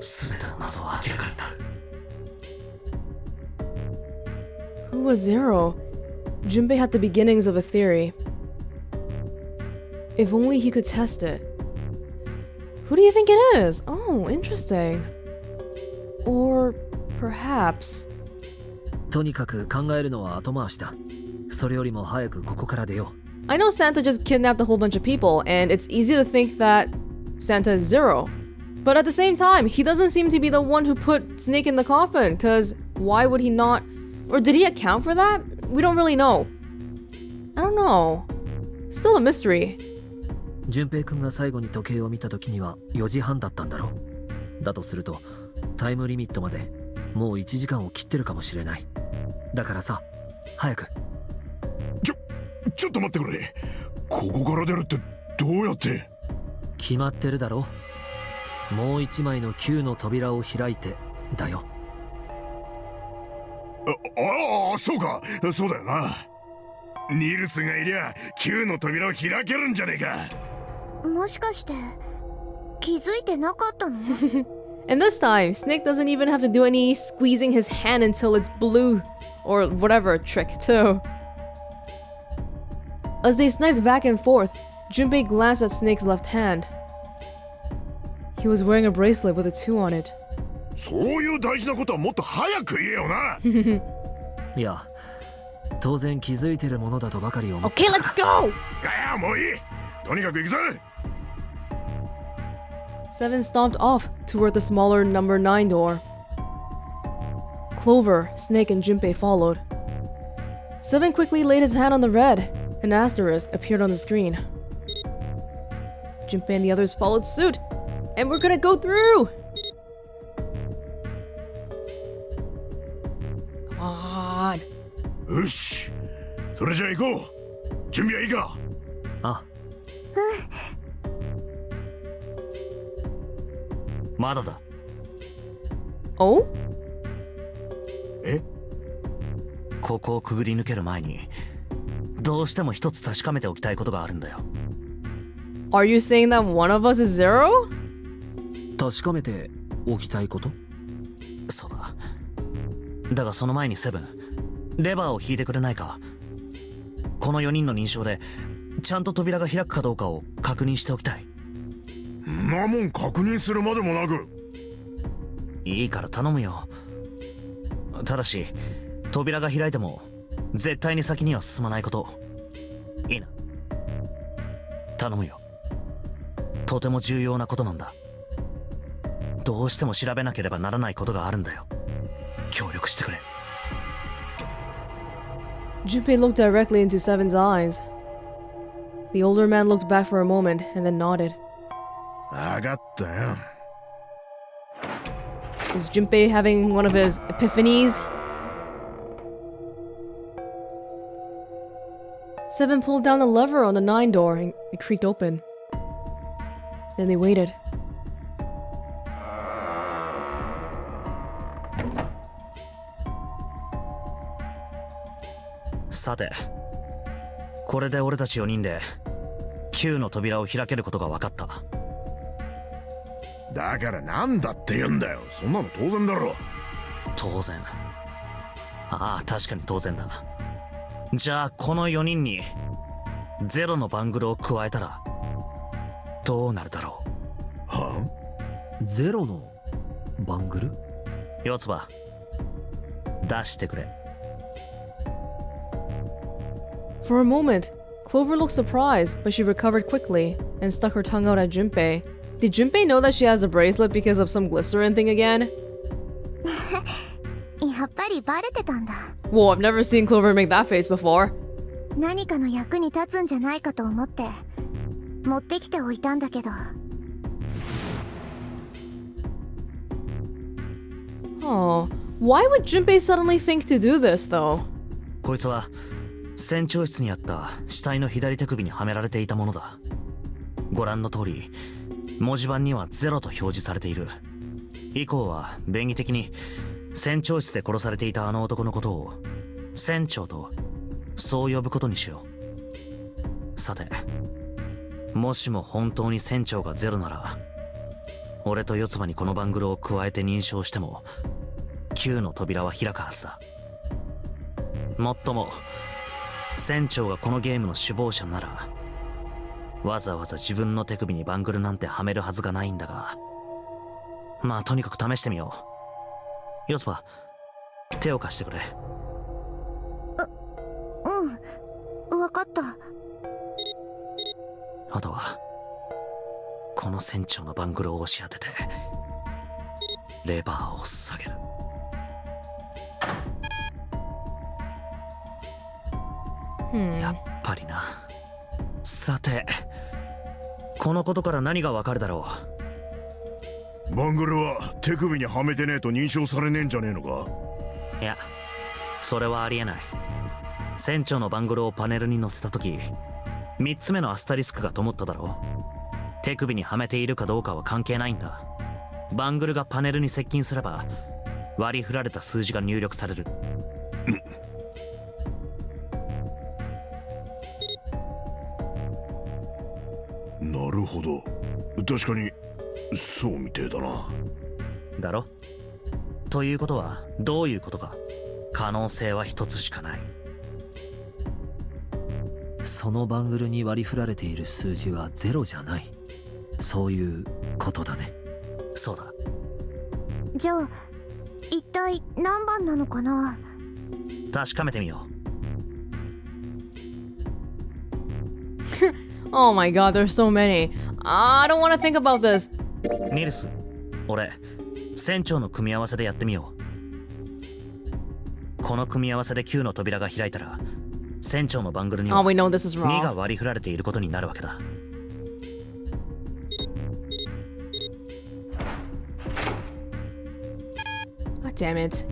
全ての謎は明らかになる。Who was Zero? Junpei had the beginnings of a theory. If only he could test it. Who do you think it is? Oh, interesting. Or perhaps... とにかく考えるのは後回しだ。それよりも早くここから出よう。I know Santa just kidnapped a whole bunch of people, and it's easy to think that Santa is Zero. But at the same time, he doesn't seem to be the one who put Snake in the coffin, cause why would he not... Or did he account for that? We don't really know. I don't know. Still a mystery. 順平くんが最後に時計を見た時には4時半だったんだろう。だとするとタイムリミットまでもう1時間を切ってるかもしれない。だからさ、早く。ちょっと待ってくれ。ここから出るってどうやって？決まってるだろ。もう一枚の9の扉を開いてだよ。そうか、そうだよな。ニルスがいりゃ9の扉を開けるんじゃねえか。もしかして気づいてなかったの？ And this time, Snake doesn't even have to do any squeezing his hand until it's blue. Or whatever trick, too. As they sniped back and forth, Junpei glanced at Snake's left hand. He was wearing a bracelet with a 2 on it. そういう大事なことはもっと早く言えよな。いや、当然気づいてるものだとばかり思って。Okay, let's go! いや、もういい。とにかく行くぞ。Seven stomped off toward the smaller number 9 door. Clover, Snake, and Junpei followed. Seven quickly laid his hand on the red. An asterisk appeared on the screen. Junpei and the others followed suit. And we're gonna go through! Come on. よし。それじゃあ行こう。準備はいいか？あ、まだだ。Oh? え？ここをくぐり抜ける前にどうしても一つ確かめておきたいことがあるんだよ。 Are you saying that one of us is Zero? 確かめておきたいこと？そうだ。だがその前にセブン、レバーを引いてくれないか。この4人の認証でちゃんと扉が開くかどうかを確認しておきたい。んなもん確認するまでもなく。いいから頼むよ。ただし扉が開いても絶対に先には進まないこと。いいな。頼むよ。とても重要なことなんだ。どうしても調べなければならないことがあるんだよ。協力してくれ。Junpei looked directly into Seven's eyes. The older man looked back for a moment and then nodded. 分かったよ。Is Junpei having one of his epiphanies? Seven pulled down the lever on the 9 door and it creaked open. Then they waited. Sate, これで俺たち4人で9の扉を開けることが分かった。だからなんだって言うんだよ。そんなの当然だろ。当然。ああ、確かに当然だ。じゃあこの4人にゼロのバングルを加えたらどうなるだろはゼロのバングル？う。四つ葉出してくれ。 For a moment, Clover looked surprised, but she recovered quickly and stuck her tongue out at Junpei. Did Junpei know that she has a bracelet because of some glycerin thing again? やっぱりバレてたんだ。 Whoa, I've never seen Clover make that face before. 何かの役に立つんじゃないかと思って持ってきておいたんだけど。 Oh, why would Junpei suddenly think to do this, though? こいつは船長室にあった死体の左手首にはめられていたものだ。ご覧の通り文字盤にはゼロと表示されている。以降は便宜的に船長室で殺されていたあの男のことを船長とそう呼ぶことにしよう。さて、もしも本当に船長がゼロなら、俺と四つ葉にこのバングルを加えて認証しても9の扉は開くはずだ。もっとも船長がこのゲームの首謀者なら、わざわざ自分の手首にバングルなんてはめるはずがないんだが、まあとにかく試してみよう。四つ葉、手を貸してくれ。うん、わかった。あとはこの船長のバングルを押し当ててレバーを下げる。やっぱりな。さて、このことから何がわかるだろバングルは手首にはめてねえと認証されねえんじゃねえのか？う。いや、それはありえない。船長のバングルをパネルに乗せた時、3つ目のアスタリスクが灯っただろう。手首にはめているかどうかは関係ないんだ。バングルがパネルに接近すれば割り振られた数字が入力される。なるほど、確かにそうみてえだな。だろ？ということはどういうことか。可能性は一つしかない。そのバングルに割り振られている数字はゼロじゃない。そういうことだね。そうだ。じゃあ一体何番なのかな？確かめてみよう。Oh my god, there's so many. I don't want to think about this. ニルス、俺船長の組み合わせでやってみよう。この組み合わせで9の扉が開いたら、船長のバングルには Oh, we know this is 2が wrong. 割り振られていることになるわけだ。God damn it.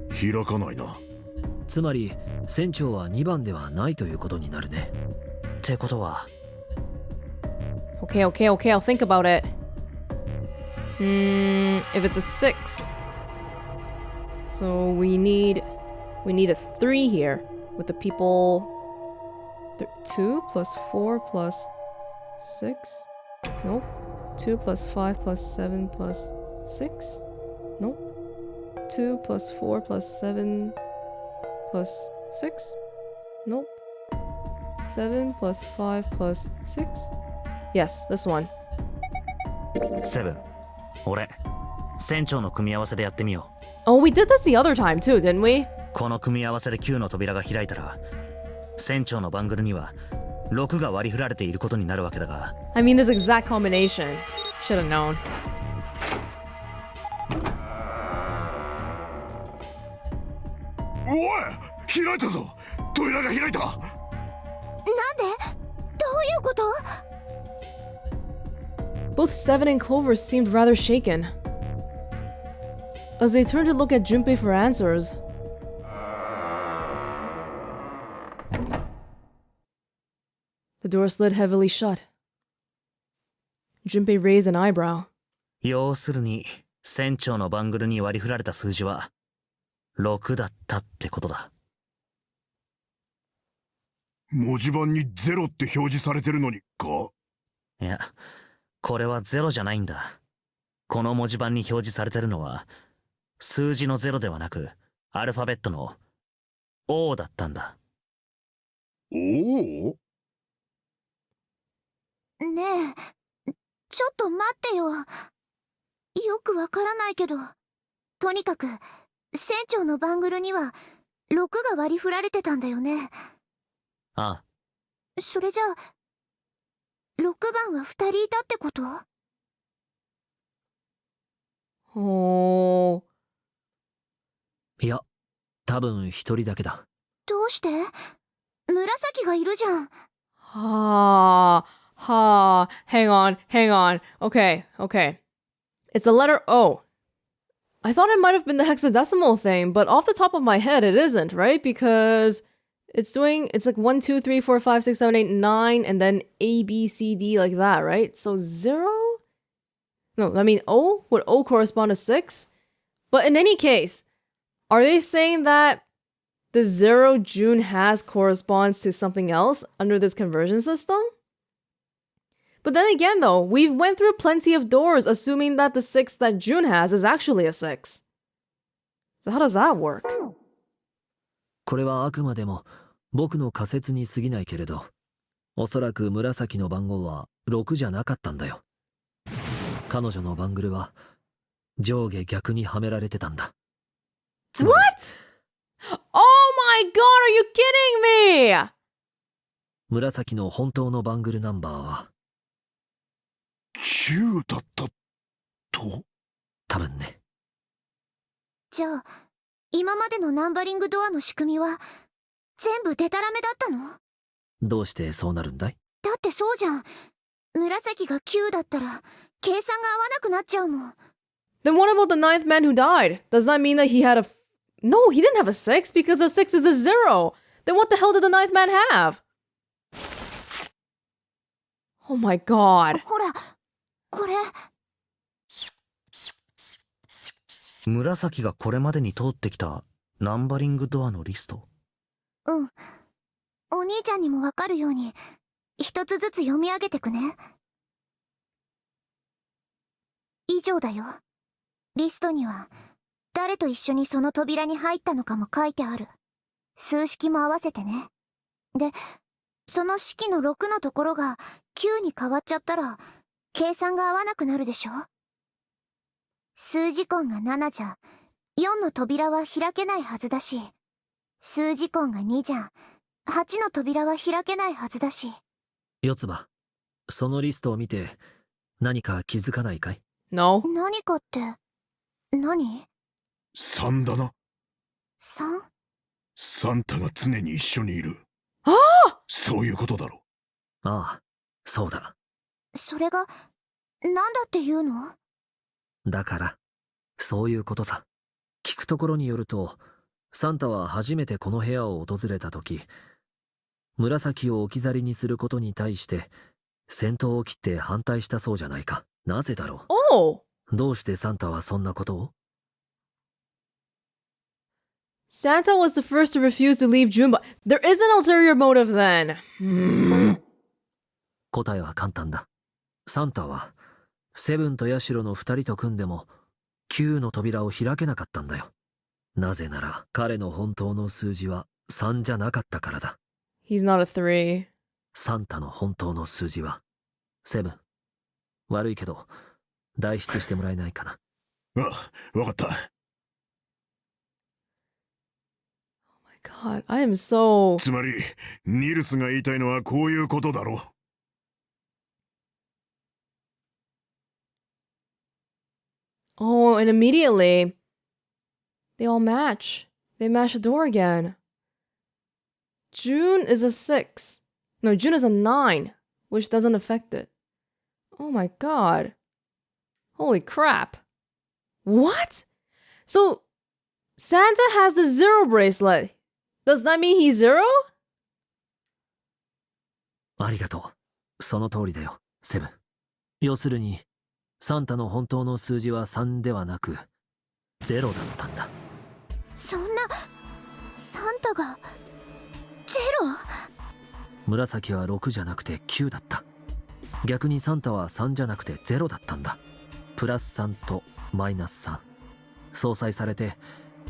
開かないな。つまり船長は2番ではないということになるね。ってことは Okay, okay, okay, I'll think about it. If it's a 6. So we need a 3 here with the people 2 plus 4 plus 6. Nope. 2 plus 5 plus 7 plus 6. Nope. 2 plus 4 plus 7 plus 6. Nope. 7 plus 5 plus 6. Yes, this one. 7。俺船長の組み合わせでやってみよ Oh, we did this the other time too, didn't we? う。この組み合わせで9の扉が開いたら、船長のバングルには6が割り振られていることになるわけだが、 I mean, this exact combination. Should have known. おい、開いたぞ。扉が開いた。なんで？どういうこと？ Both Seven and Clover seemed rather shaken. As they turned to look at Junpei for answers. The door slid heavily shut. Junpei raised an eyebrow. 要するに船長のバングルに割り振られた数字は6だったってことだ。文字盤にゼロって表示されてるのにか？いや、これはゼロじゃないんだ。この文字盤に表示されてるのは数字のゼロではなくアルファベットの O だったんだ。おお。ねえ、ちょっと待ってよ。よくわからないけど、とにかく船長のバングルには6が割り振られてたんだよね。ああ、それじゃあ6番は2人いたってこと？おー。いや、多分一人だけだ。どうして？紫がいるじゃん。Hang on. Okay. It's the letter O. I thought it might have been the hexadecimal thing, but off the top of my head, it isn't, right? Because it's like 1, 2, 3, 4, 5, 6, 7, 8, 9, and then A, B, C, D like that, right? So 0? No, I mean O? Would O correspond to 6? But in any case, are they saying that the 0 June has corresponds to something else under this conversion system? But then again though, we've went through plenty of doors assuming that the 6 that June has is actually a 6. So how does that work? これはあくまでも僕の仮説に過ぎないけれど、おそらく紫の番号は6じゃなかったんだよ。彼女のバングルは上下逆にはめられてたんだ。What? Oh my god, are you kidding me? 紫の本当のバングルナンバーは9だったと？多分ね。じゃあ今までのナンバリングドアの仕組みは全部デタラメだったの？どうしてそうなるんだい？だってそうじゃん。紫が9だったら計算が合わなくなっちゃうもん。 Then what about the 9th man who died? Does that mean that he had a... No, he didn't have a 6 because the 6 is the 0. Then what the hell did the 9th man have? Oh my god. ほらこれ。紫がこれまでに通ってきたナンバリングドアのリスト。うん。お兄ちゃんにもわかるように一つずつ読み上げてくね。以上だよ。リストには誰と一緒にその扉に入ったのかも書いてある。数式も合わせてね。で、その式の6のところが9に変わっちゃったら計算が合わなくなるでしょ。数字根が7じゃ4の扉は開けないはずだし、数字根が2じゃ8の扉は開けないはずだし。四つ葉、そのリストを見て何か気づかないかい？ No. 何かって何3だな。 3？ サンタが常に一緒にいる。ああ！そういうことだろ。ああ、そうだ。それが何だっていうの？だからそういうことさ。聞くところによると、サンタは初めてこの部屋を訪れた時、紫を置き去りにすることに対して先頭を切って反対したそうじゃないか。なぜだろう？ Oh! どうしてサンタはそんなことを？ Santa was the first to refuse to leave Junpei. There is an ulterior motive then. 答えは簡単だ。サンタはセブンとヤシロの2人と組んでも9の扉を開けなかったんだよ。なぜなら彼の本当の数字は3じゃなかったからだ。 He's not a 3. サンタの本当の数字はセブン。悪いけど代筆してもらえないかな。ああ、わかった。God, I am so... つまりニルスが言いたいのはこういうことだろう。Oh, and immediately they all match. They match the door again. June is a 6. No, June is a 9, which doesn't affect it. Oh my god. Holy crap. What? So, Santa has the 0 bracelet. Does that mean he's 0? ありがとう。その通りだよ、セブン。要するにサンタの本当の数字は3ではなく0だったんだ。そんな、サンタが 0？ 紫は6じゃなくて9だった。逆にサンタは3じゃなくて0だったんだ。プラス3とマイナス3。相殺されて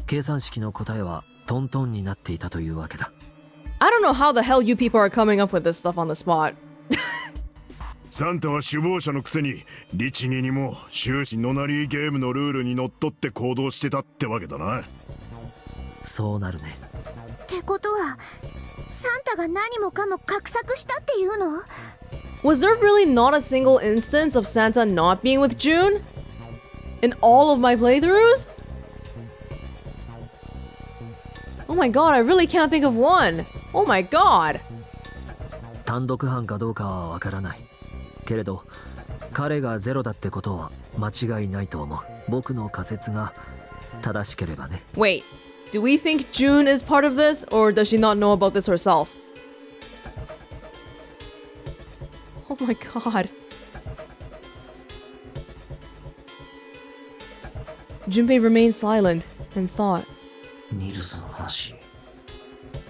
計算式の答えはトントンになっていたというわけだ。I don't know how the hell you people are coming up with this stuff on the spot. サンタは首謀者のくせに律儀にも終始ノナリーゲームのルールにのっとって行動してたってわけだな。そうなるね。ってことはサンタが何もかも画策したっていうの？ Was there really not a single instance of Santa not being with June? In all of my playthroughs? Oh my god, I really can't think of one. Oh my god. 単独犯かどうかはわからない。けれど、彼がゼロだってことは間違いないと思う。僕の仮説が正しければね。Wait, do we think June is part of this, or does she not know about this herself? Oh my god. Junpei remained silent and thought. ニルスの話、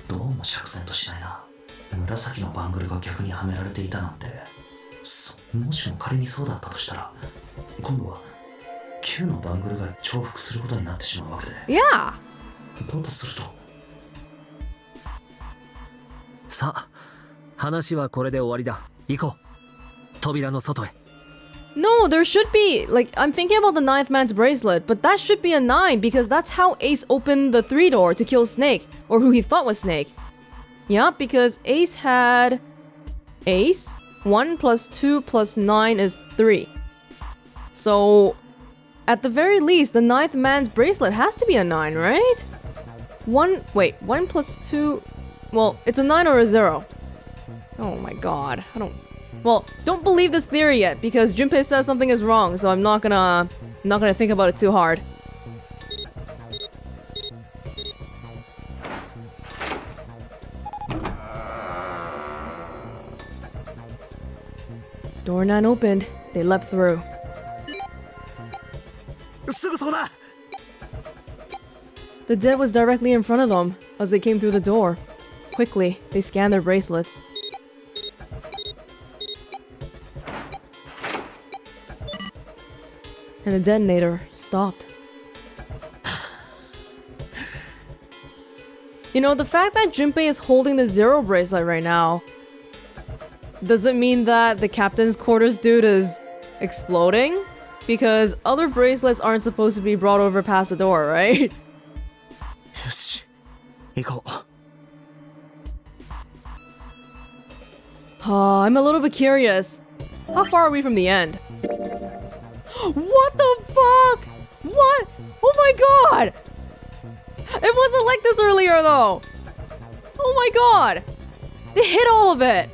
どうも釈然としないな。紫のバングルが逆にはめられていたなんて、もしも仮にそうだったとしたら、今度は9のバングルが重複することになってしまうわけで。Yeah. だとすると。さあ、話はこれで終わりだ。行こう。扉の外へ。No, there should be, like, I'm thinking about the ninth man's bracelet, but that should be a 9 because that's how Ace opened the 3 door to kill Snake, or who he thought was Snake. Yeah, because Ace had... Ace? 1 plus 2 plus 9 is 3. So, at the very least, the ninth man's bracelet has to be a 9, right? 1 plus 2... Well, it's a 9 or a 0. Oh my god, I don't... Well, don't believe this theory yet, because Junpei says something is wrong, so I'm not gonna think about it too hard. Door 9 opened. They leapt through. すぐそこだ。 The dead was directly in front of them as they came through the door. Quickly, they scanned their bracelets. And the detonator stopped. You know, the fact that Junpei is holding the 0 bracelet right now, does it mean that the captain's quarters dude is exploding? Because other bracelets aren't supposed to be brought over past the door, right? よし、行こう。I'm a little bit curious. How far are we from the end? What the fuck? What? Oh my god! It wasn't like this earlier though! Oh my god! They hit all of it!